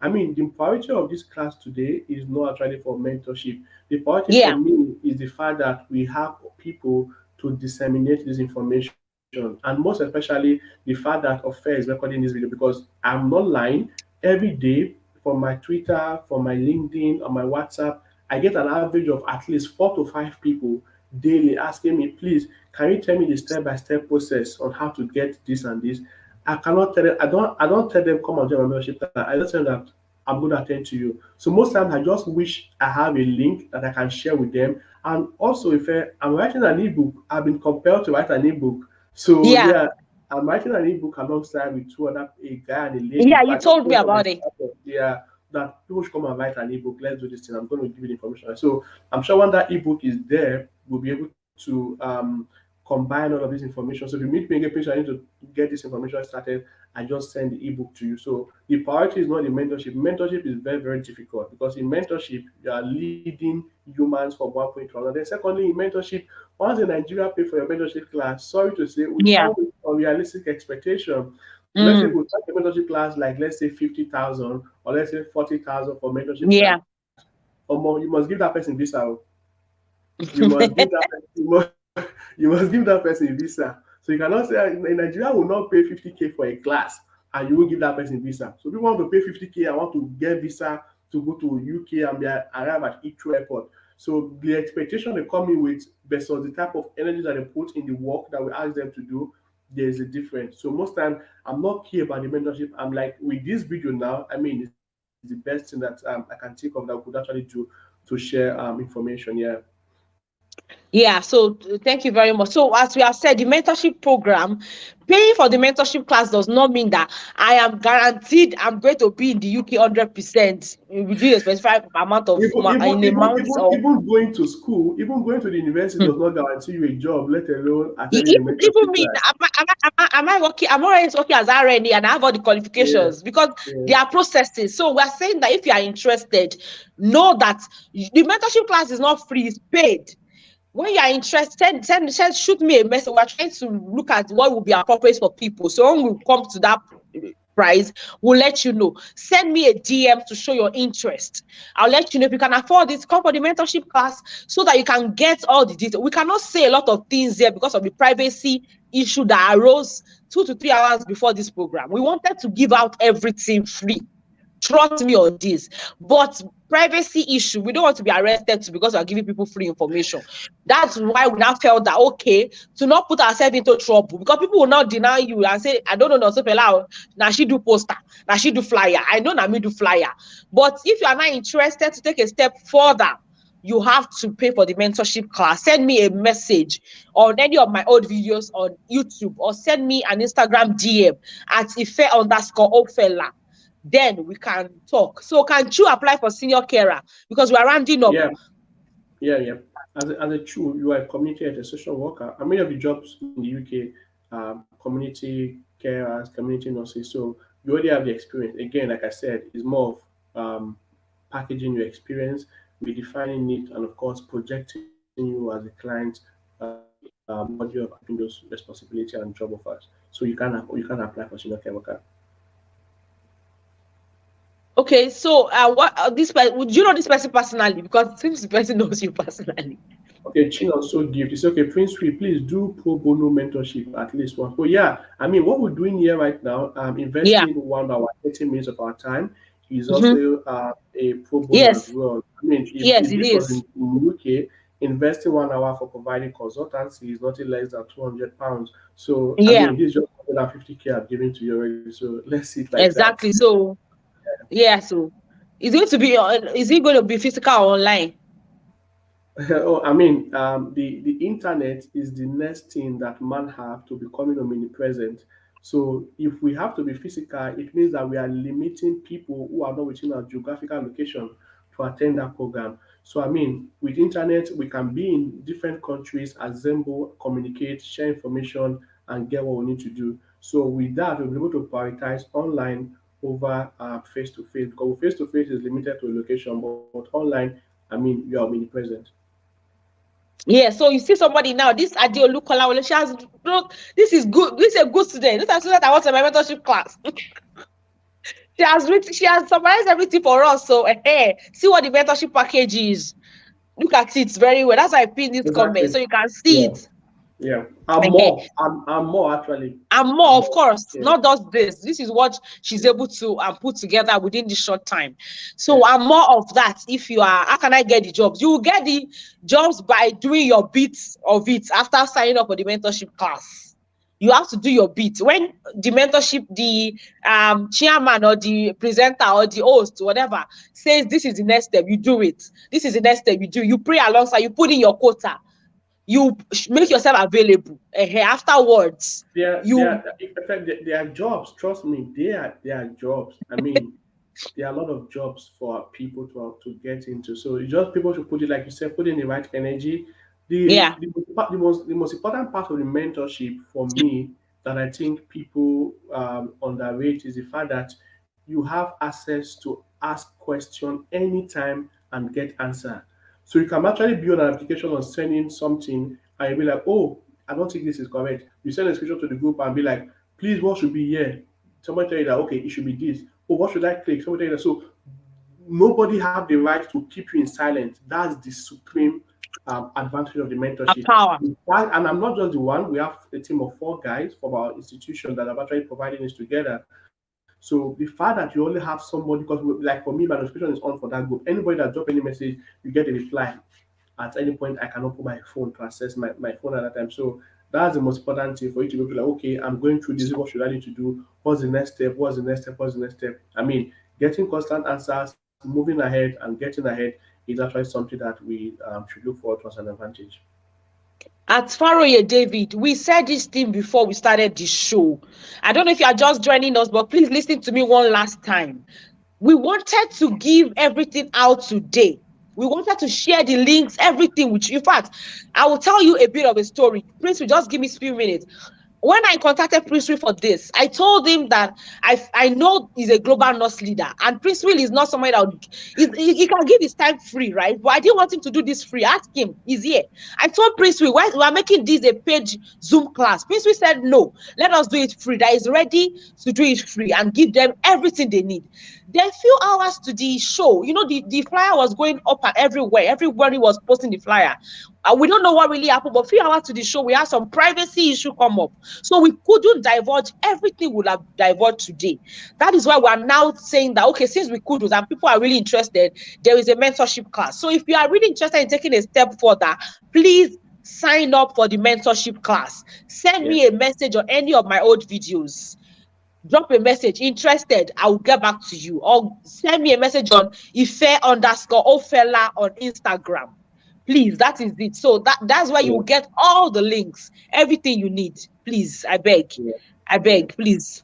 I mean, the priority of this class today is not actually for mentorship. The priority for yeah, me is the fact that we have people to disseminate this information, and most especially the fact that Ofe is recording this video because I'm not lying. Every day from my Twitter, from my LinkedIn, on my WhatsApp, I get an average of at least 4 to 5 people daily asking me, please, can you tell me the step-by-step process on how to get this and this? I cannot tell them, I don't tell them come and join my membership. I just tell them that I'm going to attend to you. So most times I just wish I have a link that I can share with them. And also if I'm writing an ebook, I've been compelled to write an ebook. So yeah, yeah, I'm writing an ebook alongside with two other a guy and a lady. yeah. Before You I just told me post on my about it. status. Yeah. that people should come and write an ebook. Let's do this thing. I'm going to give you the information. So I'm sure when that ebook is there, we'll be able to combine all of this information. So if you meet me again, please, I need to get this information started. I just send the ebook to you. So the priority is not the mentorship. Mentorship is very, very difficult because in mentorship, you are leading humans from one point to another. Then secondly, in mentorship, once in Nigeria pay for your mentorship class, sorry to say, we Yeah. come with unrealistic expectation. So let's say Mm. we start a mentorship class like let's say 50,000 or let's say 40,000 for mentorship Yeah. class. Or more, you must give that person visa. Oh. You must give that you must give that person a visa. So you cannot say in Nigeria will not pay 50K for a class and you will give that person visa. So people want to pay 50K and want to get visa to go to UK and arrive at Heathrow Airport. So the expectation they come in with versus the type of energy that they put in the work that we ask them to do, there is a difference. So most time I'm not clear about the mentorship. I'm like with this video now, I mean it's the best thing that I can think of that we could actually do to share information. Yeah. Yeah, so thank you very much. So, as we have said, the mentorship program, paying for the mentorship class does not mean that I am guaranteed I'm going to be in the UK 100% within a specified amount of in a month or Even going to the university hmm. does not guarantee you a job, let alone attending the Even mentorship me, class. am I working? I'm already working as RNA and I have all the Yeah, qualifications because yeah, they are processes. So we're saying that if you are interested, know that the mentorship class is not free, it's paid. When you are interested, shoot me a message. We're trying to look at what will be appropriate for people. So when we come to that price, we'll let you know. Send me a DM to show your interest. I'll let you know if you can afford it. Come for the mentorship class so that you can get all the details. We cannot say a lot of things here because of the privacy issue that arose 2 to 3 hours before this program. We wanted to give out everything free. Trust me on this. But privacy issue, we don't want to be arrested because we are giving people free information. That's why we now felt that okay, to not put ourselves into trouble because people will not deny you and say, I don't know, no, so now she do poster, now she do flyer. I know now me do flyer. But if you are not interested to take a step further, you have to pay for the mentorship class. Send me a message on any of my old videos on YouTube or send me an Instagram DM at Ife_Ofela. Then we can talk. So can you apply for senior carer? Because we are rounding up. yeah, yeah. As a true, you are a community and a social worker. And many of the jobs in the UK are community carers, community nurses. So you already have the experience. Again, like I said, it's more of packaging your experience, redefining it, and of course, projecting you as a client body of having those responsibility and job offers. So you can apply for senior care worker. Okay, so what would you know this person personally? Because it seems the person knows you personally. Okay, Chin also gift. It's okay, Princewill, please do pro bono mentorship at least once. But yeah, I mean, what we're doing here right now, Yeah. investing 1 hour, 30 minutes of our time is Mhm. also a pro bono as Yes. well. I mean, Yes, if it this was is. in UK, investing 1 hour for providing consultancy is nothing less than £200. So, I Yeah, mean, this is just 150K I've given to you already. So, let's see it like that. exactly. So yeah, so is it going to be physical or online? Oh, I mean, the internet is the next thing that man have to becoming omnipresent. So if we have to be physical, it means that we are limiting people who are not within our geographical location to attend that program. So I mean, with internet, we can be in different countries, assemble, communicate, share information, and get what we need to do. So with that, we'll be able to prioritize online over face to face because face to face is limited to a location, but online, I mean, you are omnipresent. Yeah, so you see somebody now, this Adio Lukola, she has look, this is good, this is a good student. This is a student I want in my mentorship class. She has summarized everything for us. So see what the mentorship package is. Look at it very well. That's why I pinned this comment. Exactly. So you can see Yeah. it. Yeah. I'm Eh, more. I'm more actually. and more, I'm of more. course, Yeah. not just this. This is what she's Yeah. able to put together within this short time. So Yeah. I'm more of that. If you are, how can I get the jobs? You will get the jobs by doing your bits of it after signing up for the mentorship class. You have to do your bit. When the mentorship, the chairman or the presenter or the host, whatever, says this is the next step, you do it. This is the next step, you do. You pray alongside, you put in your quota, you make yourself available. Afterwards, They are, they you are, in fact, they are jobs. Trust me, they are jobs. I mean, there are a lot of jobs for people to get into. So it's just people should put it, like you said, put in the right energy. Yeah. The most important part of the mentorship for me that I think people underrate is the fact that you have access to ask question anytime and get answer. So you can actually build an application on sending something and you'll be like, oh, I don't think this is correct. You send a screenshot to the group and be like, please, what should be here? Somebody tell you that, okay, it should be this. Oh, what should I click? Somebody tell you that. So nobody have the right to keep you in silence. That's the supreme advantage of the A mentorship. power. In fact, and I'm not just the one. We have a team of 4 guys from our institution that are actually providing this together. So the fact that you only have somebody, because like for me, my notification is on for that group. Anybody that drop any message, you get a reply. At any point, I can open my phone to access my phone at that time. So that's the most important thing for you to be able to like, okay, I'm going through this. What should I need to do? What's the next step? What's the next step? What's the next step? I mean, getting constant answers, moving ahead, and getting ahead is actually something that we should look forward to as an advantage. At Faroye David, we said this thing before we started the show. I don't know if you are just joining us, but please listen to me one last time. We wanted to give everything out today. We wanted to share the links, everything. Which, in fact, I will tell you a bit of a story. Prince, will just give me a few minutes. When I contacted Princewill for this, I told him that I know he's a global nurse leader, and Princewill is not somebody that he can give his time free, right? But I didn't want him to do this free. Ask him, he's here. I told Princewill, we are making this a paid Zoom class. Princewill said, no, let us do it free. That is ready to do it free and give them everything they need. Then few hours to the show, the flyer was going up and everywhere. Everybody was posting the flyer. We don't know what really happened, but few hours to the show, we had some privacy issue come up. So we couldn't divulge everything we'll have divulged today. That is why we are now saying that, okay, since we couldn't and people are really interested, there is a mentorship class. So if you are really interested in taking a step further, please sign up for the mentorship class. Send me a message on any of my old videos. Drop a message, interested, I will get back to you. Or send me a message on Ife_Ofela on Instagram. Please, that is it. So that's why you will get all the links, everything you need. Please, I beg. I beg, please.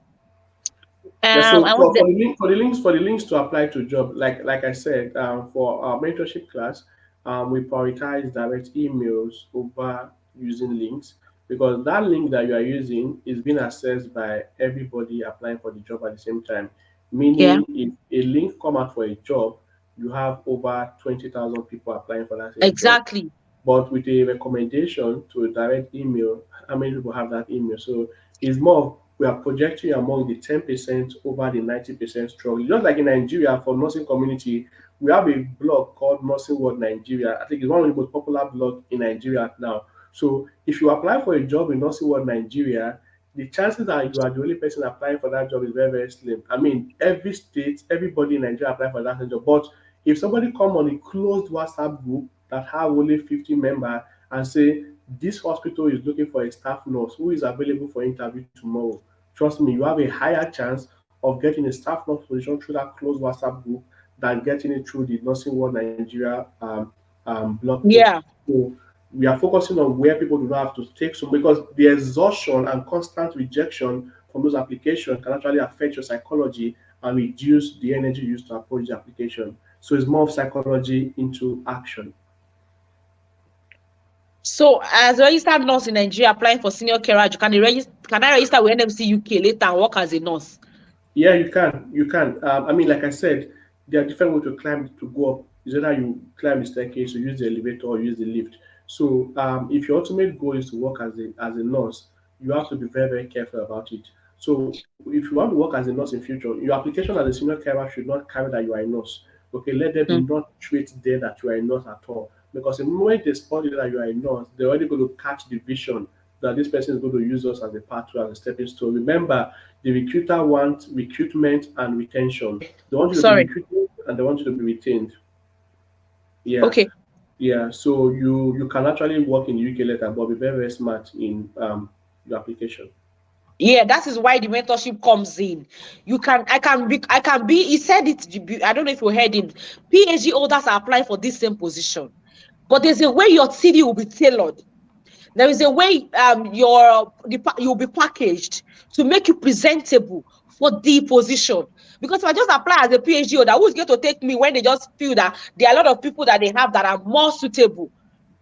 Yeah, so for the links to apply to job, like I said, for our mentorship class, we prioritize direct emails over using links because that link that you are using is being accessed by everybody applying for the job at the same time. Yeah, Meaning, if a link come out for a job, you have over 20,000 people applying for that same job. exactly. But with a recommendation to a direct email, how many people have that email? So it's more of we are projecting among the 10% over the 90% struggle. Just like in Nigeria, for nursing community, we have a blog called Nursing World Nigeria. I think it's one of the most popular blogs in Nigeria now. So if you apply for a job in Nursing World Nigeria, the chances that you are the only person applying for that job is very, very slim. I mean, every state, everybody in Nigeria apply for that same job. But if somebody come on a closed WhatsApp group that have only 50 members and say this hospital is looking for a staff nurse who is available for interview tomorrow, trust me, you have a higher chance of getting a staff nurse position through that closed WhatsApp group than getting it through the Nursing World Nigeria blog post. Yeah. So we are focusing on where people do not have to take some because the exhaustion and constant rejection from those applications can actually affect your psychology and reduce the energy used to approach the application. So it's more of psychology into action. So as a registered nurse in Nigeria applying for senior carer, can I register with NMC UK later and work as a nurse? Yeah, you can. You can. I mean, like I said, there are different ways to climb to go up. Is either you climb the staircase, or use the elevator, or use the lift. So, if your ultimate goal is to work as a nurse, you have to be very very careful about it. So, if you want to work as a nurse in future, your application as a senior carer should not carry that you are a nurse. Okay, let there be Mm. not treat there that you are a nurse at all. Because the moment they spot you that you are a nurse, they're already going to catch the vision that this person is going to use us as a pathway, as a stepping stone. Remember, the recruiter wants recruitment and retention. They want you to be Sorry. recruited and they want you to be retained. Yeah, Okay. yeah. So you can actually work in the UK later, but be very very smart in your application. Yeah, that is why the mentorship comes in. I can be, he said it, I don't know if you heard him. PhD holders are applying for this same position. But there's a way your CV will be tailored. There is a way you'll be packaged to make you presentable for the position. Because if I just apply as a PhD holder, who's going to take me when they just feel that there are a lot of people that they have that are more suitable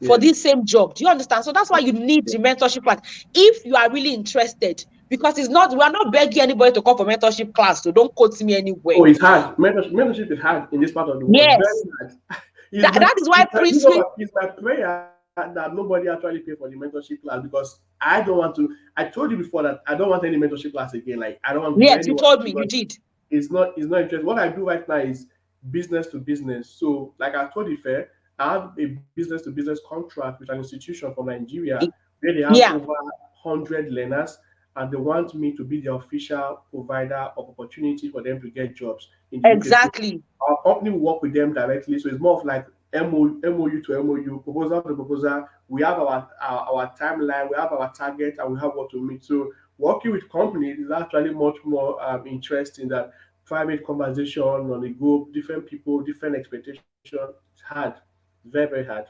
for Yes. this same job? Do you understand? So that's why you need the mentorship class if you are really interested. Because it's not, we are not begging anybody to come for mentorship class. So don't quote me anywhere. Oh, it's hard. Mentorship is hard in this part of the world. Very Yes, hard. that is why Princewill. It's my prayer that nobody actually pay for the mentorship class, because I don't want to. I told you before that I don't want any mentorship class again. Like, I don't want to do Yes, you anyone, told me you because did. it's not interesting. What I do right now is business to business. So, like I told you, fair, I have a business to business contract with an institution from Nigeria where they have Yeah, over 100 learners, and they want me to be the official provider of opportunity for them to get jobs in the UK. So exactly. our company will work with them directly. So it's more of like MOU to MOU, proposal to proposal. We have our timeline, we have our target, and we have what to meet. So working with companies is actually much more interesting than private conversation on the go, different people, different expectations. It's hard. It's very, very hard.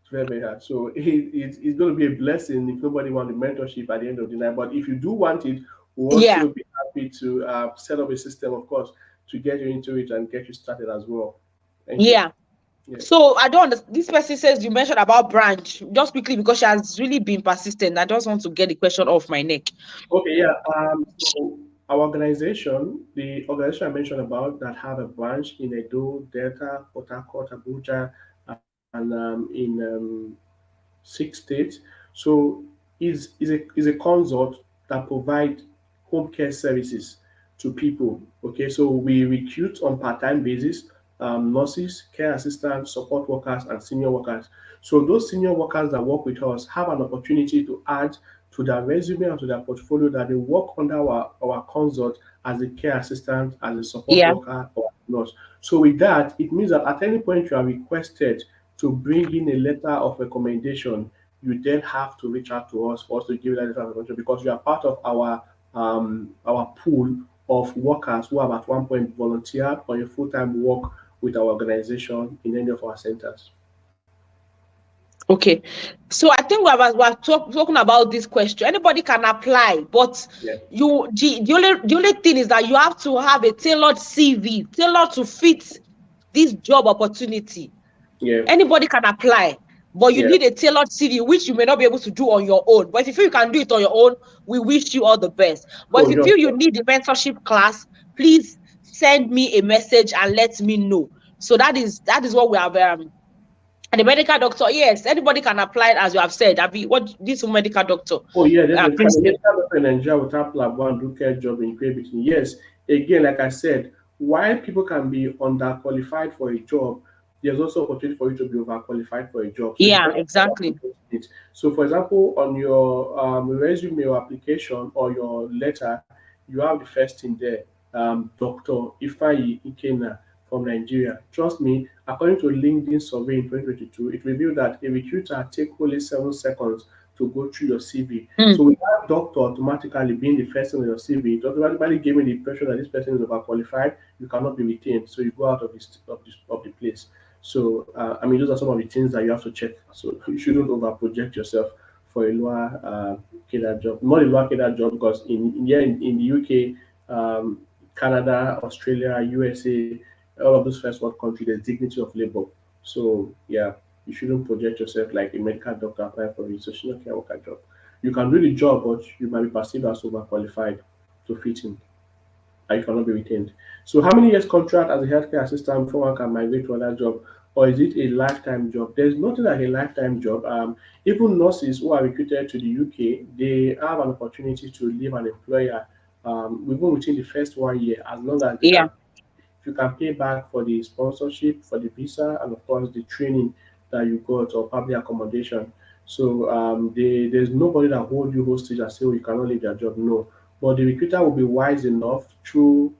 It's very, very hard. So it's going to be a blessing if nobody wants the mentorship at the end of the night. But if you do want it, we'll Yeah, also be happy to set up a system, of course, to get you into it and get you started as well. Thank you. yeah. Yeah. So I don't understand. This person says you mentioned about branch just quickly because she has really been persistent. I just want to get the question off my neck. Okay, yeah. So our organization, the organization I mentioned about that have a branch in Edo, Delta, Port Harcourt, Abuja, and six states. So is a consult that provide home care services to people. Okay, so we recruit on part-time basis nurses, care assistants, support workers, and senior workers. So those senior workers that work with us have an opportunity to add to their resume and to their portfolio that they work under our consult as a care assistant, as a support Yeah, worker, or nurse. So with that, it means that at any point you are requested to bring in a letter of recommendation, you then have to reach out to us for us to give you that letter of recommendation, because you are part of our pool of workers who have at one point volunteered or a full-time work with our organization in any of our centers. okay. So I think we are talking about this question. Anybody can apply, but Yeah, the only thing is that you have to have a tailored CV, tailored to fit this job opportunity. yeah, Anybody can apply, but you yeah. need a tailored CV, which you may not be able to do on your own. But if you feel you can do it on your own, we wish you all the best. But Oh, if you yeah. feel you need the mentorship class, please send me a message and let me know. So that is what we have. And the medical doctor, yes, anybody can apply, as you have said. I be what this medical doctor, Oh, yeah, definitely. Can a Princewill. medical doctor in Nigeria without lab one do care job in Great Britain? Yes. Again, like I said, while people can be underqualified for a job, there's also opportunity for you to be overqualified for a job. So it Yeah, depends on what you exactly. need. So, for example, on your resume or application or your letter, you have the first thing there, Dr. Ifeanyi Ikenna from Nigeria. Trust me, according to LinkedIn survey in 2022, it revealed that a recruiter take only 7 seconds to go through your CV. Mm, So without doctor automatically being the first thing on your CV, it automatically gave me the impression that this person is overqualified. You cannot be retained, so you go out of the place. So I mean, those are some of the things that you have to check. So you shouldn't over project yourself for a lower cadre job, not a lower cadre job, because in the UK, Canada, Australia, USA, all of those first world countries, there's dignity of labor. So yeah, you shouldn't project yourself like a medical doctor applying for a social care worker job. You can do the job, but you might be perceived as overqualified to fit in, and you cannot be retained. So, how many years contract as a healthcare assistant before one can migrate to another job, or is it a lifetime job? There's nothing like a lifetime job. Even nurses who are recruited to the UK, they have an opportunity to leave an employer even within the first 1 year, as long as they yeah. can, you can pay back for the sponsorship, for the visa, and of course the training that you got or public accommodation. So there's nobody that hold you hostage and say, oh, you cannot leave your job. No, but the recruiter will be wise enough through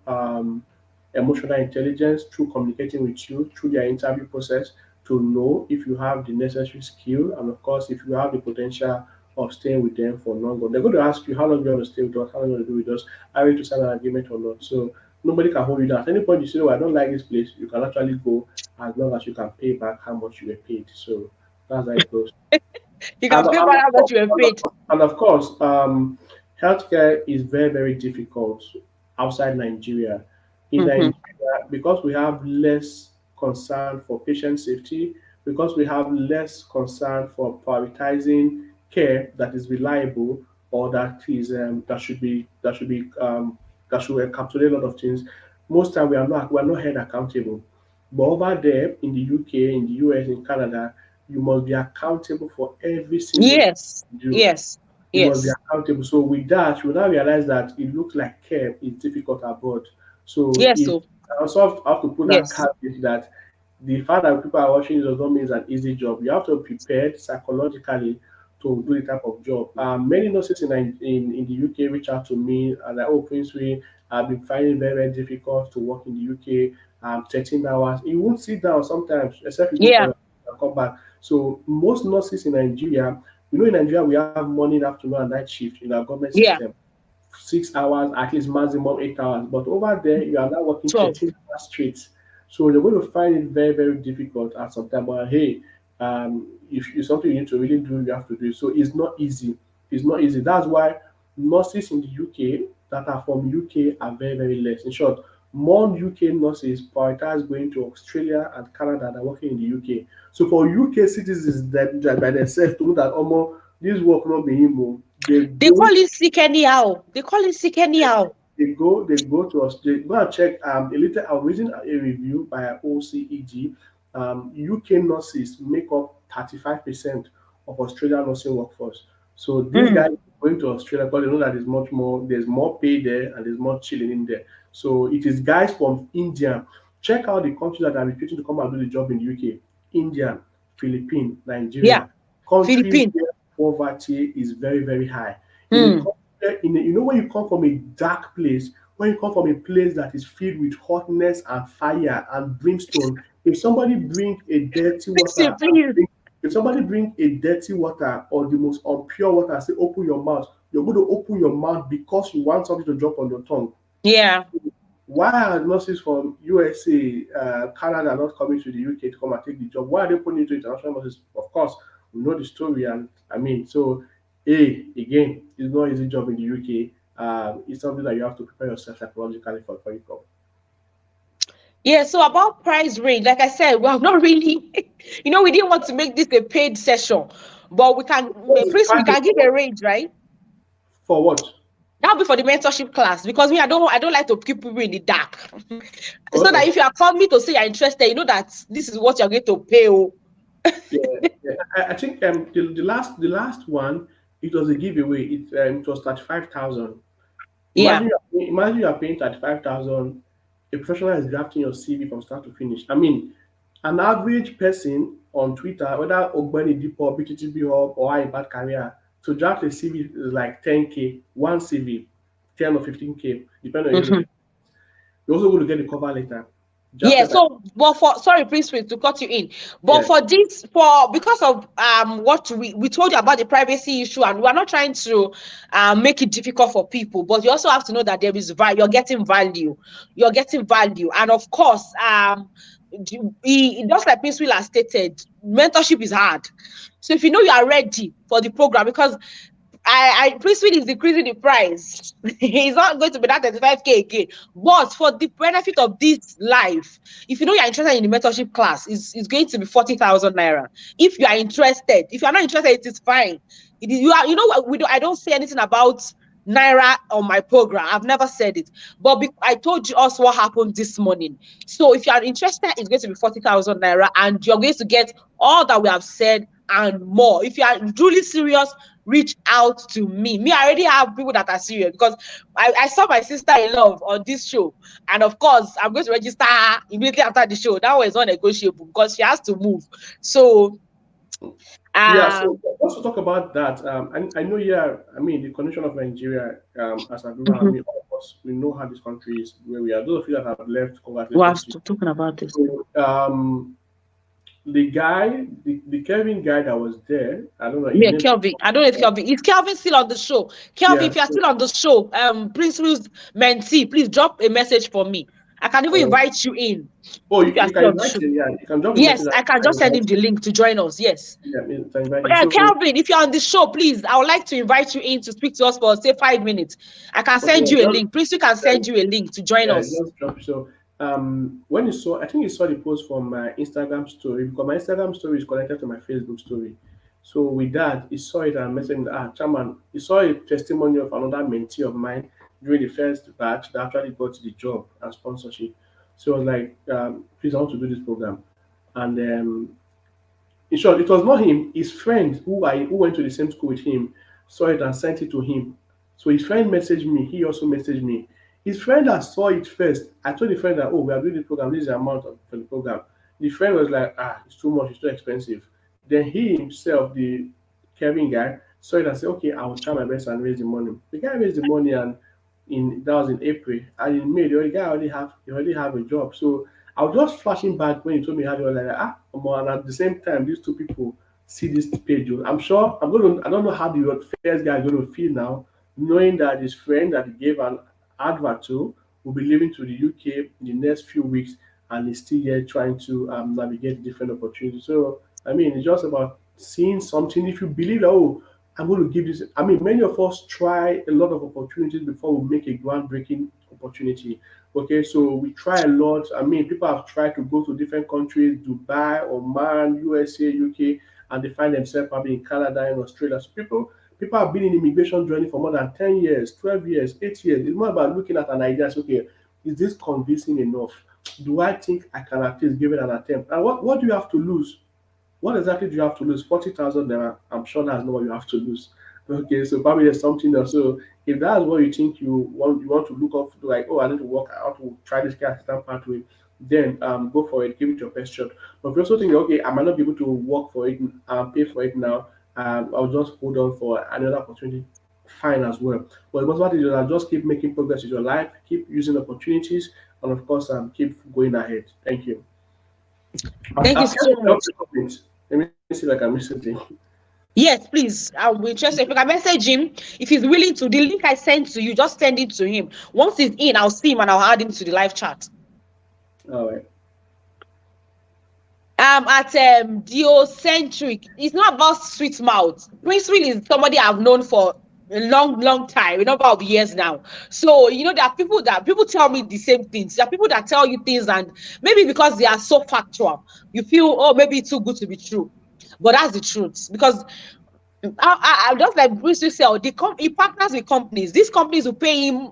emotional intelligence, through communicating with you, through their interview process, to know if you have the necessary skill, and of course if you have the potential of staying with them for longer. They're going to ask you how long you want to stay with us, how long you want to do with us, are you to sign an agreement or not. So nobody can hold you down. At any point you say, "Oh, I don't like this place," you can actually go as long as you can pay back how much you were paid. So that's how it goes. You And, can pay back and, how of, much course, you were and, of, paid. and of course, healthcare is very, very difficult. outside Nigeria. In Mm-hmm. Nigeria, because we have less concern for patient safety, because we have less concern for prioritizing care that is reliable or that should encapsulate a lot of things. Most time we are not held accountable. But over there in the UK, in the US, in Canada, you must be accountable for every single thing Yes, you do. yes, You must be yes, accountable. So with that, you will now realize that it looks like care is difficult abroad. So yes, if so I also have to put that yes, caveat that the fact that people are watching does not mean it's an easy job. You have to be prepared psychologically to do the type of job. Many nurses in the UK reach out to me and like, oh, Princewill, I've been finding it very, very difficult to work in the UK. 13 hours. You won't sit down sometimes, except you go for yeah, your and come back. So most nurses in Nigeria, in Nigeria we have morning, afternoon, and night shift in our government yeah, system. 6 hours, at least maximum 8 hours. But over there, you are now working 12. 13 hours straight. So you're going to find it very, very difficult at some time. But hey, if it's something you need to really do, you have to do it. So it's not easy. It's not easy. That's why nurses in the UK that are from UK are very, very less. In short, more UK nurses prioritize going to Australia and Canada than working in the UK. So for UK citizens that by themselves to know that almost this work not be him, they They call go it sick anyhow. They call it sick anyhow. they go to Australia. Go and check a little. I'm reading a review by OCEG. UK nurses make up 35% of Australian nursing workforce. So these Mm. guys going to Australia because they know that there's more pay there and there's more chilling in there. So it is guys from India. Check out the countries that are recruiting to come and do the job in the UK. India, Philippines, Yeah, Nigeria, countries Philippine. where poverty is very, very high. In a Mm. country, when you come from a dark place, when you come from a place that is filled with hotness and fire and brimstone, if somebody bring a dirty Fix it, water please. if somebody bring a dirty water or the most impure water and say open your mouth, you're going to open your mouth because you want something to drop on your tongue. Yeah. Why are nurses from USA, Canada not coming to the UK to come and take the job? Why are they putting it to international nurses? Of course, we know the story, and I mean, so again, it's not an easy job in the UK. It's something that you have to prepare yourself psychologically for before you go. Yeah, so about price range, like I said, well, not really. We didn't want to make this a paid session, but we can, What is the please, we price can give a range, right? for what? That'll be for the mentorship class because me, I don't like to keep people in the dark. So that Okay. if you are coming to say you're interested, you know that this is what you're going to pay. Oh, Yeah, yeah. I think the last one it was a giveaway. It was 35,000. yeah. Imagine you are paying 35,000. A professional is drafting your CV from start to finish. I mean, an average person on Twitter, whether Ogbeni Depot, BTTB Hub, or I Bad Career, to draft a CV is like 10K, one CV, 10 or 15K, depending on your Mhm. age. You're also going to get the cover letter. Yeah, Drafted by so but for sorry, Prince, to cut you in, but yeah. for this, for because of what we told you about the privacy issue, and we are not trying to make it difficult for people, but you also have to know that there is value. You're getting value, and of course, just like Prince Will has stated, mentorship is hard. So if you know you are ready for the program, because Princewill is decreasing the price. It's not going to be that 35K again. But for the benefit of this life, if you know you're interested in the mentorship class, it's going to be 40,000 naira. If you are interested, if you are not interested, it is fine. You are, I don't say anything about naira on my program. I've never said it, but I told you also what happened this morning. So if you are interested, it's going to be 40,000 naira, and you're going to get all that we have said and more. If you are truly serious, reach out to me. I already have people that are serious because I saw my sister in love on this show. And of course, I'm going to register her immediately after the show. That was not negotiable because she has to move. So, Yeah, so um, also talk about that. I know, yeah, I mean, the condition of Nigeria, as a global, I mhm, mean, all of us, we know how this country is, where we are. Those of you that have left, we're congratulations to you. talking about this. So, the Kevin guy that was there, I don't know, his Yeah, name, Kelvin. I don't know if Kelvin is Kelvin still on the show. Kelvin, yeah, if you are so, still on the show, Prince Will's mentee, please drop a message for me. I can even Oh, invite you in oh, if you are you can still on the invite show. him. Yeah, you can drop a message Yes, and I can I just send him invite the him. link to join us. Yes. Yeah, you can invite him. So, Kelvin, if you're on the show, please, I would like to invite you in to speak to us for say 5 minutes. I can okay, send you a link. Please, you can yeah, send you a link to join yeah, us. just drop. So, when you saw, I think you saw the post from my Instagram story because my Instagram story is connected to my Facebook story. So with that, he saw it and messaged me, Chairman, he saw a testimony of another mentee of mine during the first batch that actually got the job and sponsorship. So I was like, please, I want to do this program. And in short, it was not him. His friend who went to the same school with him saw it and sent it to him. So his friend messaged me. He also messaged me. His friend that saw it first, I told the friend that, oh, we are doing the program. This is the amount for the program. The friend was like, it's too much. It's too expensive. Then he himself, the Kevin guy, saw it and said, okay, I will try my best and raise the money. The guy raised the money, and in that was in April, and in May, the guy already have a job. So I was just flashing back when you told me how you were like, omo, and at the same time, these two people see this page. I'm sure I don't know how the first guy is going to feel now, knowing that his friend that he gave an advert to will be leaving to the UK in the next few weeks, and he's still here trying to navigate different opportunities. So, I mean, it's just about seeing something. If you believe that, oh, I'm going to give this, I mean, many of us try a lot of opportunities before we make a groundbreaking opportunity. Okay, so we try a lot. I mean, people have tried to go to different countries, Dubai, Oman, USA, UK, and they find themselves probably in Canada and Australia. So people have been in immigration journey for more than 10 years, 12 years, 8 years. It's more about looking at an idea. So, okay, is this convincing enough? Do I think I can at least give it an attempt? And what do you have to lose? What exactly do you have to lose? 40,000 naira. I'm sure that's not what you have to lose. Okay, so probably there's something else. So if that's what you think you want to look up to, like, oh, I need to work out to try this care assistant pathway, then go for it, give it your best shot. But if you also think, okay, I might not be able to work for it and pay for it now, I'll just hold on for another opportunity. Fine as well. But the most important is that just keep making progress with your life, keep using opportunities, and of course, keep going ahead. Thank you. Thank you I've so kept up much. the comments. Let me see if I can miss something. Yes, please. I'll be interested. If you can message him, if he's willing to, the link I sent to you, just send it to him. Once he's in, I'll see him and I'll add him to the live chat. All right. At Diocentric, it's not about sweet mouth. Princewill is somebody I've known for a long, long time, a number of years now. So there are people that people tell me the same things. There are people that tell you things, and maybe because they are so factual, you feel, oh, maybe it's too good to be true. But that's the truth. Because I just like Bruce said, he partners with companies. These companies will pay him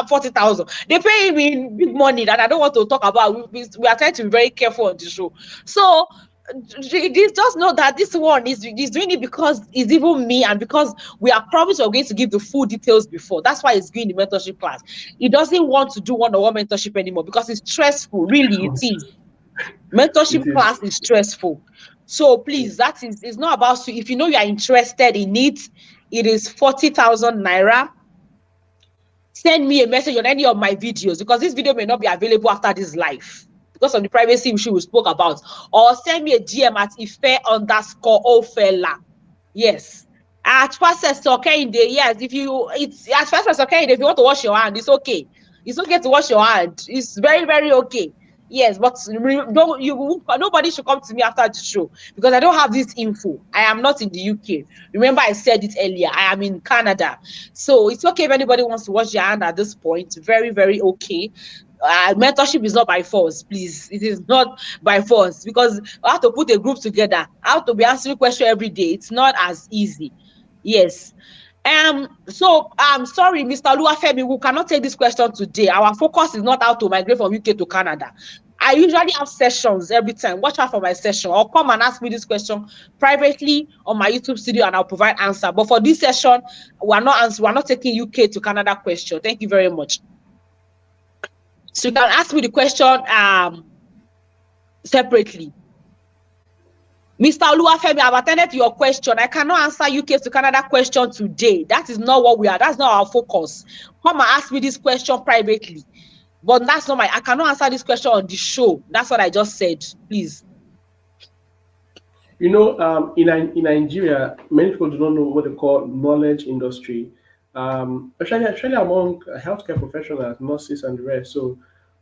40,000. They pay him in big money that I don't want to talk about. We are trying to be very careful on the show. So just know that this one is doing it because it's even me, and because we are promised we're going to give the full details before. That's why he's doing the mentorship class. He doesn't want to do one-on-one mentorship anymore because it's stressful. Really, it is. It Mentorship is. class is stressful. So please, that is, it's not about you. If you know you are interested in it, it is 40,000 naira. Send me a message on any of my videos, because this video may not be available after this live because of the privacy issue we spoke about. Or send me a DM at Ife_Ofela. Yes. At first, it's okay in the yes. At first, it's okay if you want to wash your hand, it's okay. It's okay to wash your hand. It's very, very okay. Yes, but nobody should come to me after the show because I don't have this info. I am not in the UK. Remember, I said it earlier. I am in Canada, so it's okay if anybody wants to wash their hand at this point. Very, very okay. Mentorship is not by force, please. It is not by force, because I have to put a group together. I have to be answering questions every day. It's not as easy. Yes. So sorry, Mr. Luafemi, we cannot take this question today. Our focus is not how to migrate from UK to Canada. I usually have sessions every time. Watch out for my session, or come and ask me this question privately on my YouTube studio and I'll provide answer. But for this session, we're not taking UK to Canada question. Thank you very much. So you can ask me the question separately. Mr. Oluwafemi, I've attended to your question. I cannot answer UK to Canada question today. That is not what we are. That's not our focus. Come and ask me this question privately. But that's not I cannot answer this question on the show. That's what I just said. Please. In Nigeria, many people do not know what they call knowledge industry, especially among healthcare professionals, nurses, and the rest. So,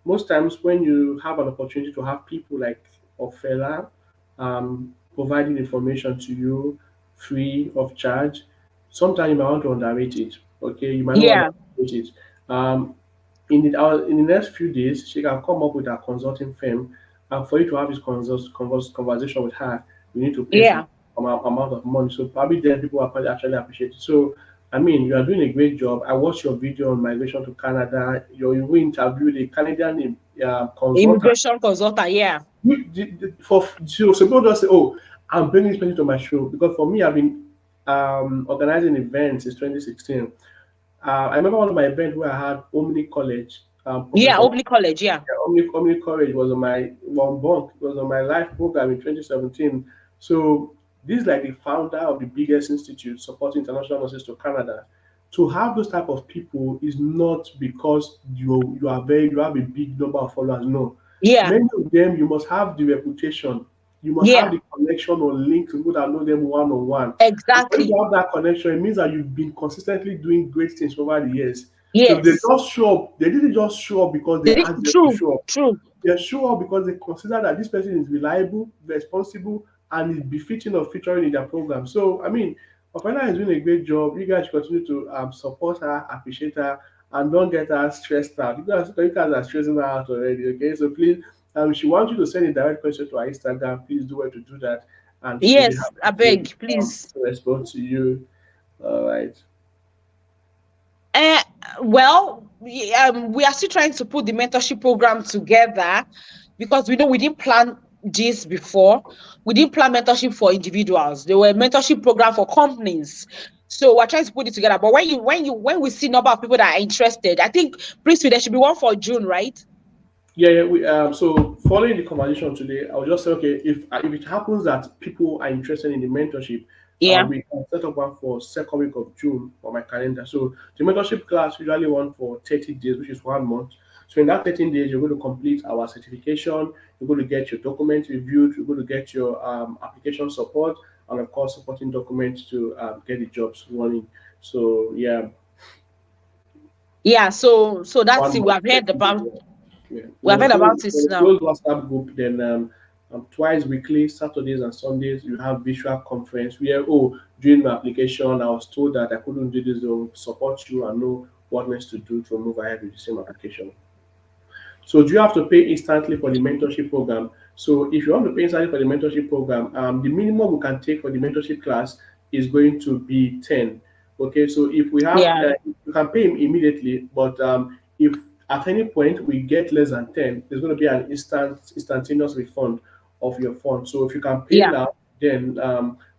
most times when you have an opportunity to have people like Ofela providing information to you free of charge, sometimes you might want to underrate it. Okay, you might not want Yeah. to underrate it. Um, in the next few days, she can come up with a consulting firm, and for you to have this conversation with her, you need to pay some Yeah. amount of money. So probably then people are probably actually appreciate it. So I mean, you are doing a great job. I watched your video on migration to Canada. You interviewed a Canadian consultant. Immigration consultant. Yeah. For so people just say, "Oh, I'm bringing this person to my show," because for me, I've been organizing events since 2016. I remember one of my events where I had Omni College, Yeah. Professor Obley College. Yeah. Omni College was on my one bunk, it was on my live program in 2017. So this is like the founder of the biggest institute supporting international nurses to Canada. To have those type of people is not because you have a big number of followers. No, Yeah. many of them you must have the reputation, you must have Yeah. the connection or link to people that know them one on one. And when Exactly. you have that connection, it means that you've been consistently doing great things over the years. So if they Yes. just show up, they didn't just show up because they asked them to True. show up. True. They show up because they consider that this person is reliable, responsible, and is befitting of featuring in their program. So, I mean, Opena is doing a great job. You guys continue to support her, appreciate her, and don't get her stressed out. You guys are stressing her out already, okay? So please, she wants you to send a direct question to her Instagram. Please do well to do that, and she'll be Yes. happy I beg, please. to respond to you. All right. Uh, well, we are still trying to put the mentorship program together because we know we didn't plan this before. We didn't plan mentorship for individuals. There were mentorship program for companies. So we're trying to put it together. But when we see number of people that are interested, I think Princewill there should be one for June, right? Yeah. So following the conversation today, I'll just say, okay, if it happens that people are interested in the mentorship, Yeah. we can set up one for second week of June on my calendar. So the mentorship class usually one for 30 days, which is 1 month. So in that 13 days, you're going to complete our certification. You're going to get your documents reviewed. You're going to get your application support, and of course, supporting documents to get the jobs running. So yeah, Yeah. So that's one it. We month, have heard 30 days. about Yeah. Yeah. we have heard about it In a now. closed WhatsApp group, then twice weekly, Saturdays and Sundays, you have visual conference where, oh, during my application, I was told that I couldn't do this, they'll support you and know what next to do to move ahead with the same application. So do you have to pay instantly for the mentorship program? So if you want to pay instantly for the mentorship program, the minimum we can take for the mentorship class is going to be 10. Okay, so if we have, Yeah. you can pay him immediately, but if at any point we get less than 10, there's going to be an instantaneous refund of your fund. So if you can pay Yeah. now, then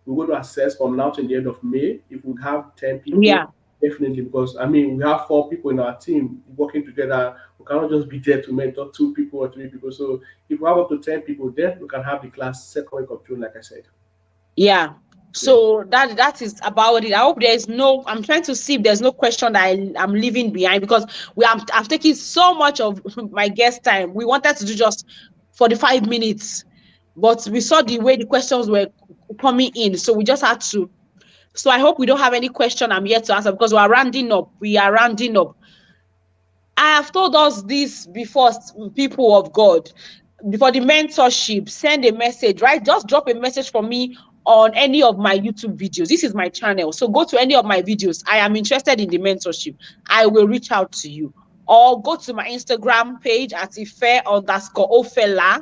we're going to assess from now to the end of May. If we have 10 people, Yeah. definitely, because I mean, we have 4 people in our team working together. We cannot just be there to mentor 2 people or 3 people. So if we have up to 10 people, then we can have the class second week of June, like I said. Yeah. Yeah. So that is about it. I hope there is no. I'm trying to see if there's no question that I'm leaving behind because I've taken so much of my guest time. We wanted to do just 45 minutes, but we saw the way the questions were coming in, so we just had to. So I hope we don't have any question I'm yet to answer because we are rounding up. We are rounding up. I have told us this before, people of God, before the mentorship, send a message, right? Just drop a message for me on any of my YouTube videos. This is my channel. So go to any of my videos. I am interested in the mentorship. I will reach out to you. Or go to my Instagram page at ife_ofela.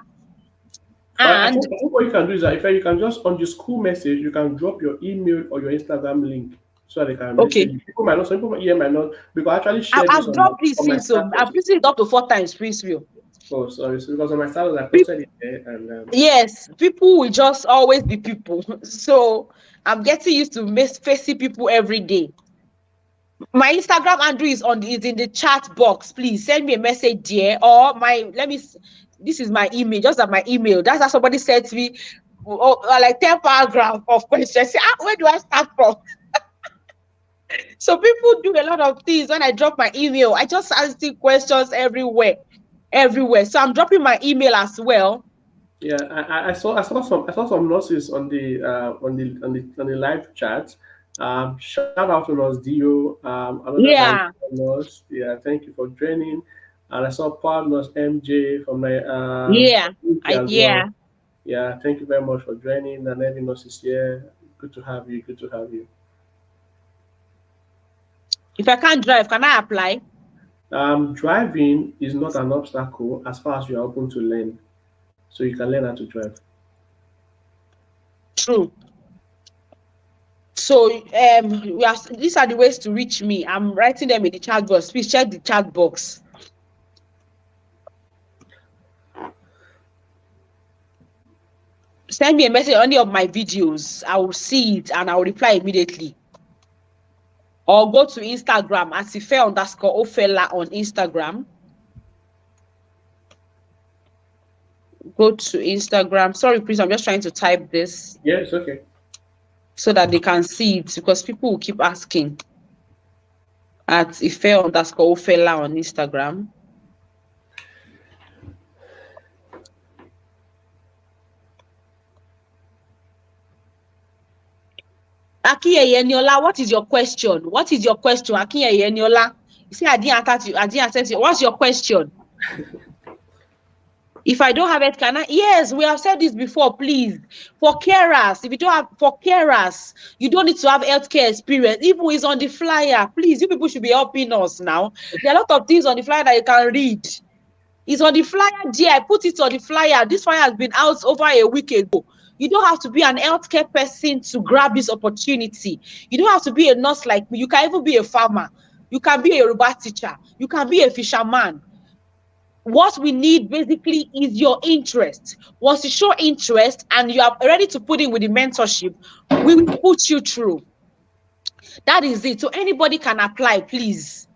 And I think what you can do is that if you can just on the school message, you can drop your email or your Instagram link so that they can message okay, you. People might not, some people here might not, because I actually share this I've dropped this on my since. So I've status. posted it up to 4 times, please view. Oh, sorry. So because on my status, I posted it there, and Yes, people will just always be people. So I'm getting used to facing people every day. My Instagram handle is in the chat box. Please send me a message there, or this is my email. Just at my email. That's how somebody said to me, like 10 paragraph of questions. Say, where do I start from? So people do a lot of things when I drop my email. I just asking questions everywhere, everywhere. So I'm dropping my email as well. yeah, I saw some nurses on the live chat. Shout out to Nurse Dio, another Yeah, Nigerian nurse. Yeah, thank you for joining. And I saw Partners MJ from my Yeah, UK as yeah. well. Yeah, thank you very much for joining. And everyone else is here. Good to have you. Good to have you. If I can't drive, can I apply? Driving is not an obstacle as far as you are open to learn. So you can learn how to drive. True. So these are the ways to reach me. I'm writing them in the chat box. Please check the chat box. Send me a message on any of my videos. I will see it and I will reply immediately. Or go to Instagram at Ife_Ofela on Instagram. Go to Instagram. Sorry, please, I'm just trying to type this. Yeah, it's okay. So that they can see it, because people will keep asking. At Ife_Ofela on Instagram. Akinyeye Eniola, what is your question? What is your question, Akinyeye Eniola? You see, I didn't answer you. What's your question? If I don't have it, can I? Yes, we have said this before, please. For carers, if you don't have, for carers, you don't need to have healthcare experience. Even it's on the flyer, please, you people should be helping us now. There are a lot of things on the flyer that you can read. It's on the flyer, dear. I put it on the flyer. This flyer has been out over a week ago. You don't have to be an healthcare person to grab this opportunity. You don't have to be a nurse like me. You can even be a farmer. You can be a Yoruba teacher. You can be a fisherman. What we need basically is your interest. Once you show interest and you are ready to put in with the mentorship, we will put you through. That is it. So anybody can apply, please.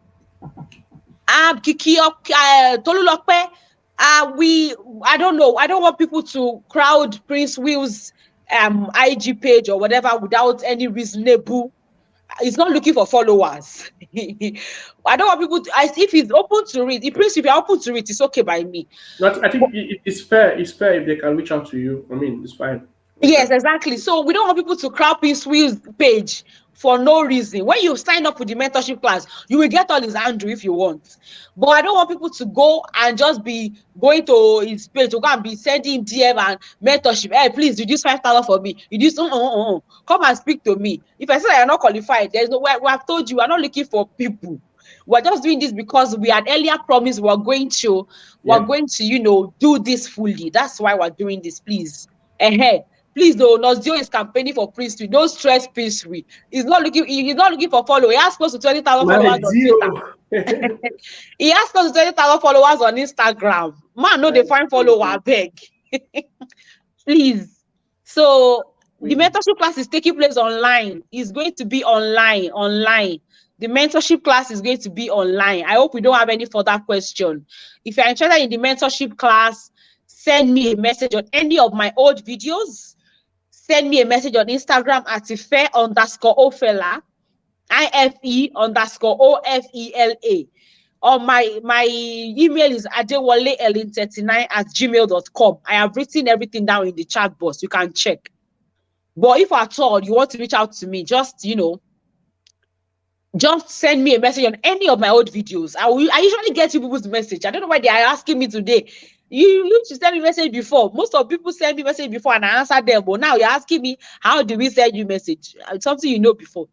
Kiki Tolulope, I don't know. I don't want people to crowd Princewill's IG page or whatever without any reasonable. He's not looking for followers. I don't want people to, if he's open to read, if you're open to read, it's okay by me. I think it's fair. It's fair if they can reach out to you. I mean, it's fine. Yes, exactly. So we don't want people to crowd Princewill's page for no reason. When you sign up with the mentorship class, you will get all his Andrew if you want. But I don't want people to go and just be going to his page to go and be sending DM and mentorship. Hey, please reduce 5,000 for me. Reduce, come and speak to me. If I say I am not qualified, there's no way. We have told you, we're not looking for people. We're just doing this because we had earlier promised we're going to, do this fully. That's why we're doing this, please. Please, though, Nozio is campaigning for Princewill. Don't stress Princewill. He's not looking for followers. He has close to 20,000 followers on Twitter. He has close to 20,000 followers on Instagram. Man, no, they find follower, beg. Please. So the mentorship class is taking place online. It's going to be online. The mentorship class is going to be online. I hope we don't have any further question. If you're interested in the mentorship class, send me a message on any of my old videos. Send me a message on Instagram at Ife_Ofela, IFE_OFELA. Or my email is adewaleelin39@gmail.com. I have written everything down in the chat box. You can check. But if at all you want to reach out to me, just send me a message on any of my old videos. I usually get you people's message. I don't know why they are asking me today. You used to send me message before. Most of people send me message before and I answer them. But now you're asking me, how do we send you message? It's something you know before.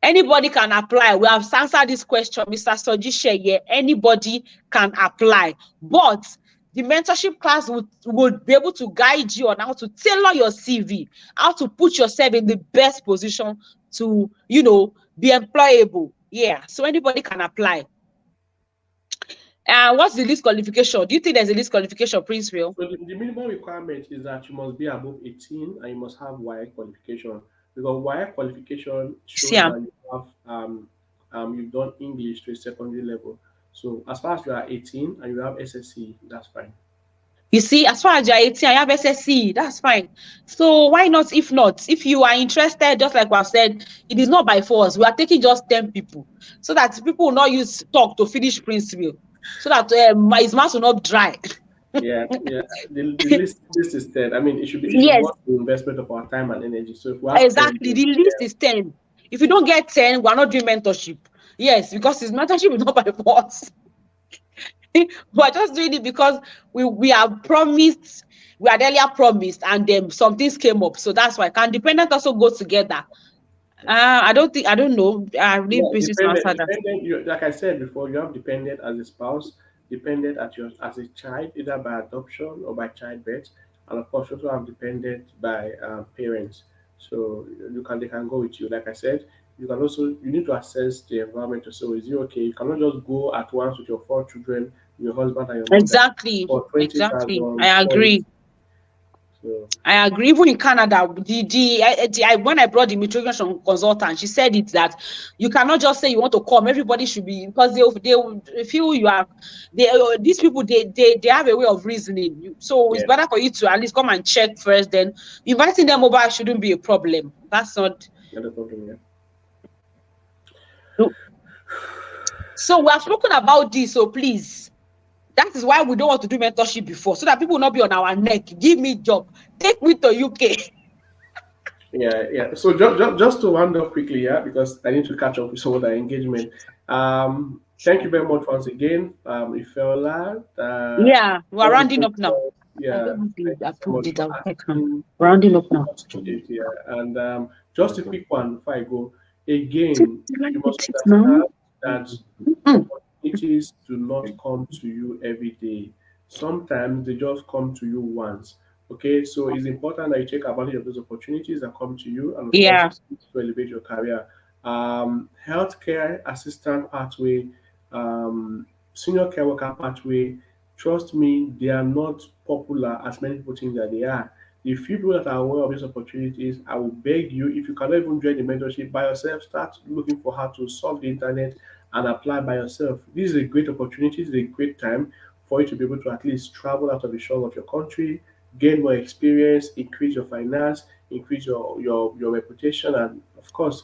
Anybody can apply. We have answered this question, Mr. Sojishe. Yeah, anybody can apply. But the mentorship class would be able to guide you on how to tailor your CV, how to put yourself in the best position to, be employable. Yeah, so anybody can apply. What's the least qualification? Do you think there's a least qualification, Princewill? So the minimum requirement is that you must be above 18 and you must have YA qualification. Because YA qualification shows that you have you've done English to a secondary level. So as far as you are 18 and you have SSC, that's fine. You see, as far as you're 18, I have SSC, that's fine. So why not? If you are interested, just like we have said, it is not by force. We are taking just 10 people so that people will not use talk to finish Princewill, so that his mouth will not dry. Yeah. The list is 10. I mean, it should be worth the investment of our time and energy. So if we have exactly, 10, the list is 10. If you don't get 10, we're not doing mentorship. Yes, because his mentorship is not by force. We're just doing it because we are promised, we had earlier promised, and then some things came up. So that's why. Can dependent also go together? I don't think, I don't know. I Yeah, leave Princess to dependent, answer that. dependent. You, like I said before, you have dependent as a spouse, dependent as a child, either by adoption or by childbirth, and of course, you also have dependent by parents. So you can they can go with you. Like I said, you can also you need to assess the environment to say, oh, is it okay? You cannot just go at once with your four children, your husband and your mother Exactly. for twenty Exactly. thousand I before agree. it. So I agree. Even in Canada, when I brought the immigration consultant, she said it that you cannot just say you want to come. Everybody should be, because they feel you are. These people they have a way of reasoning. So it's yeah, better for you to at least come and check first. Then inviting them over shouldn't be a problem. That's not. not a problem. Yeah. So we have spoken about this. So please, that is why we don't want to do mentorship before, so that people will not be on our neck. Give me job. Take me to UK. Yeah, yeah. So just to round up quickly, yeah, because I need to catch up with some of the engagement. Thank you very much once again, Ifeola. Yeah, we're Very rounding good. up now. I Yeah, don't know if thank they you so approved much it. for I'll check now. asking. Rounding up now. It, yeah, and just a quick one before I go. Do Again, you like you must it now? understand that Mm. opportunities do not come to you every day. Sometimes they just come to you once. Okay, so it's important that you take advantage of those opportunities that come to you, and of course, Yeah. to elevate your career. Healthcare assistant pathway, senior care worker pathway. Trust me, they are not popular as many people think that they are. The few people that are aware of these opportunities, I will beg you, if you cannot even join the mentorship by yourself, start looking for how to solve the internet and apply by yourself. This is a great opportunity, this is a great time for you to be able to at least travel out of the shore of your country, gain more experience, increase your finance, increase your reputation, and of course,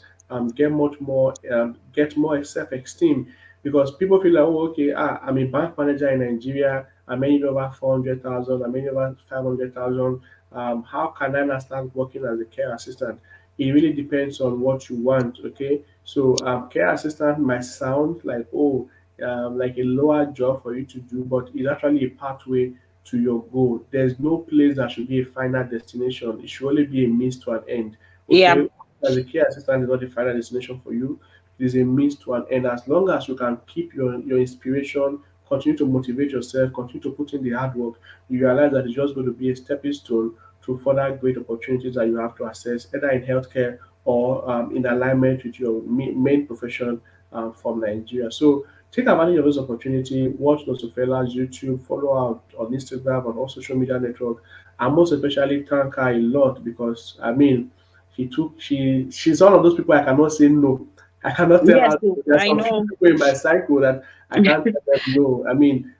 get more self-esteem because people feel like, oh, okay, I'm a bank manager in Nigeria, I'm making over 400,000, I'm making over 500,000. How can I not start working as a care assistant? It really depends on what you want. Okay, so care assistant might sound like like a lower job for you to do, but it's actually a pathway to your goal. There's no place that should be a final destination. It should only be a means to an end. Yeah. Okay, as a care assistant is not a final destination for you. It is a means to an end. As long as you can keep your inspiration, continue to motivate yourself, continue to put in the hard work, you realize that it's just going to be a stepping stone to further great opportunities that you have to access, either in healthcare or in alignment with your main profession from Nigeria. So take advantage of this opportunity. Watch Nosofela's YouTube, follow her on Instagram and all social media network, and most especially thank her a lot because I mean, she's one of those people I cannot say no. I cannot tell Yes, her no. There's I some few know. people in my cycle that I can't tell them no. I mean,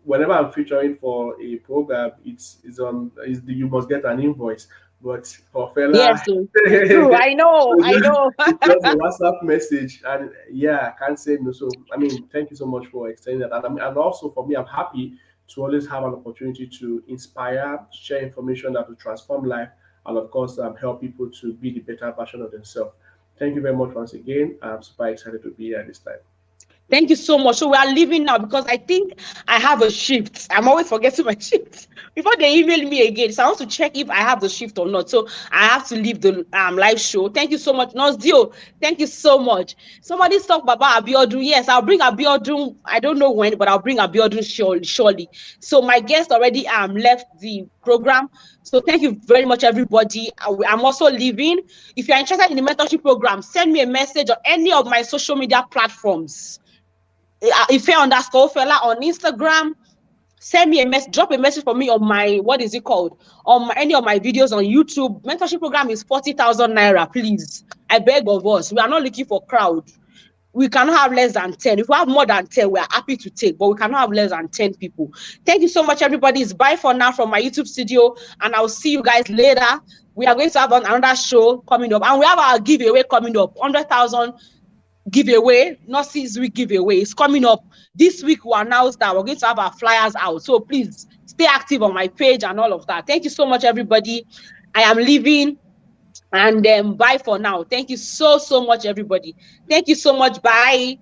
whenever I'm featuring for a program, you must get an invoice. But for Yes, fella, it's true. I know. I know. it's just a WhatsApp message, and yeah, I can't say no. So I mean, thank you so much for extending that, and and also for me, I'm happy to always have an opportunity to inspire, share information that will transform life, and of course, help people to be the better version of themselves. Thank you very much once again. I'm super excited to be here this time. Thank you so much. So we are leaving now because I think I have a shift. I'm always forgetting my shift before they email me again. So I want to check if I have the shift or not. So I have to leave the live show. Thank you so much, Nosdio. Thank you so much. Somebody talk about Abiodun. Yes, I'll bring Abiodun. I don't know when, but I'll bring Abiodun surely. Surely. So my guest already left the program. So thank you very much, everybody. I'm also leaving. If you're interested in the mentorship program, send me a message on any of my social media platforms. Ife_Fela on Instagram. Send me a message, drop a message for me on my, what is it called? Any of my videos on YouTube. Mentorship program is 40,000 naira, please. I beg of us. We are not looking for crowd. We cannot have less than 10. If we have more than 10, we are happy to take, but we cannot have less than 10 people. Thank you so much, everybody. It's bye for now from my YouTube studio, and I'll see you guys later. We are going to have another show coming up, and we have our giveaway coming up, 100,000 giveaway, not 6 week giveaway. It's coming up this week. We announced that we're going to have our flyers out. So please stay active on my page and all of that. Thank you so much, everybody. I am leaving. And bye for now. Thank you so much, everybody. Thank you so much. Bye.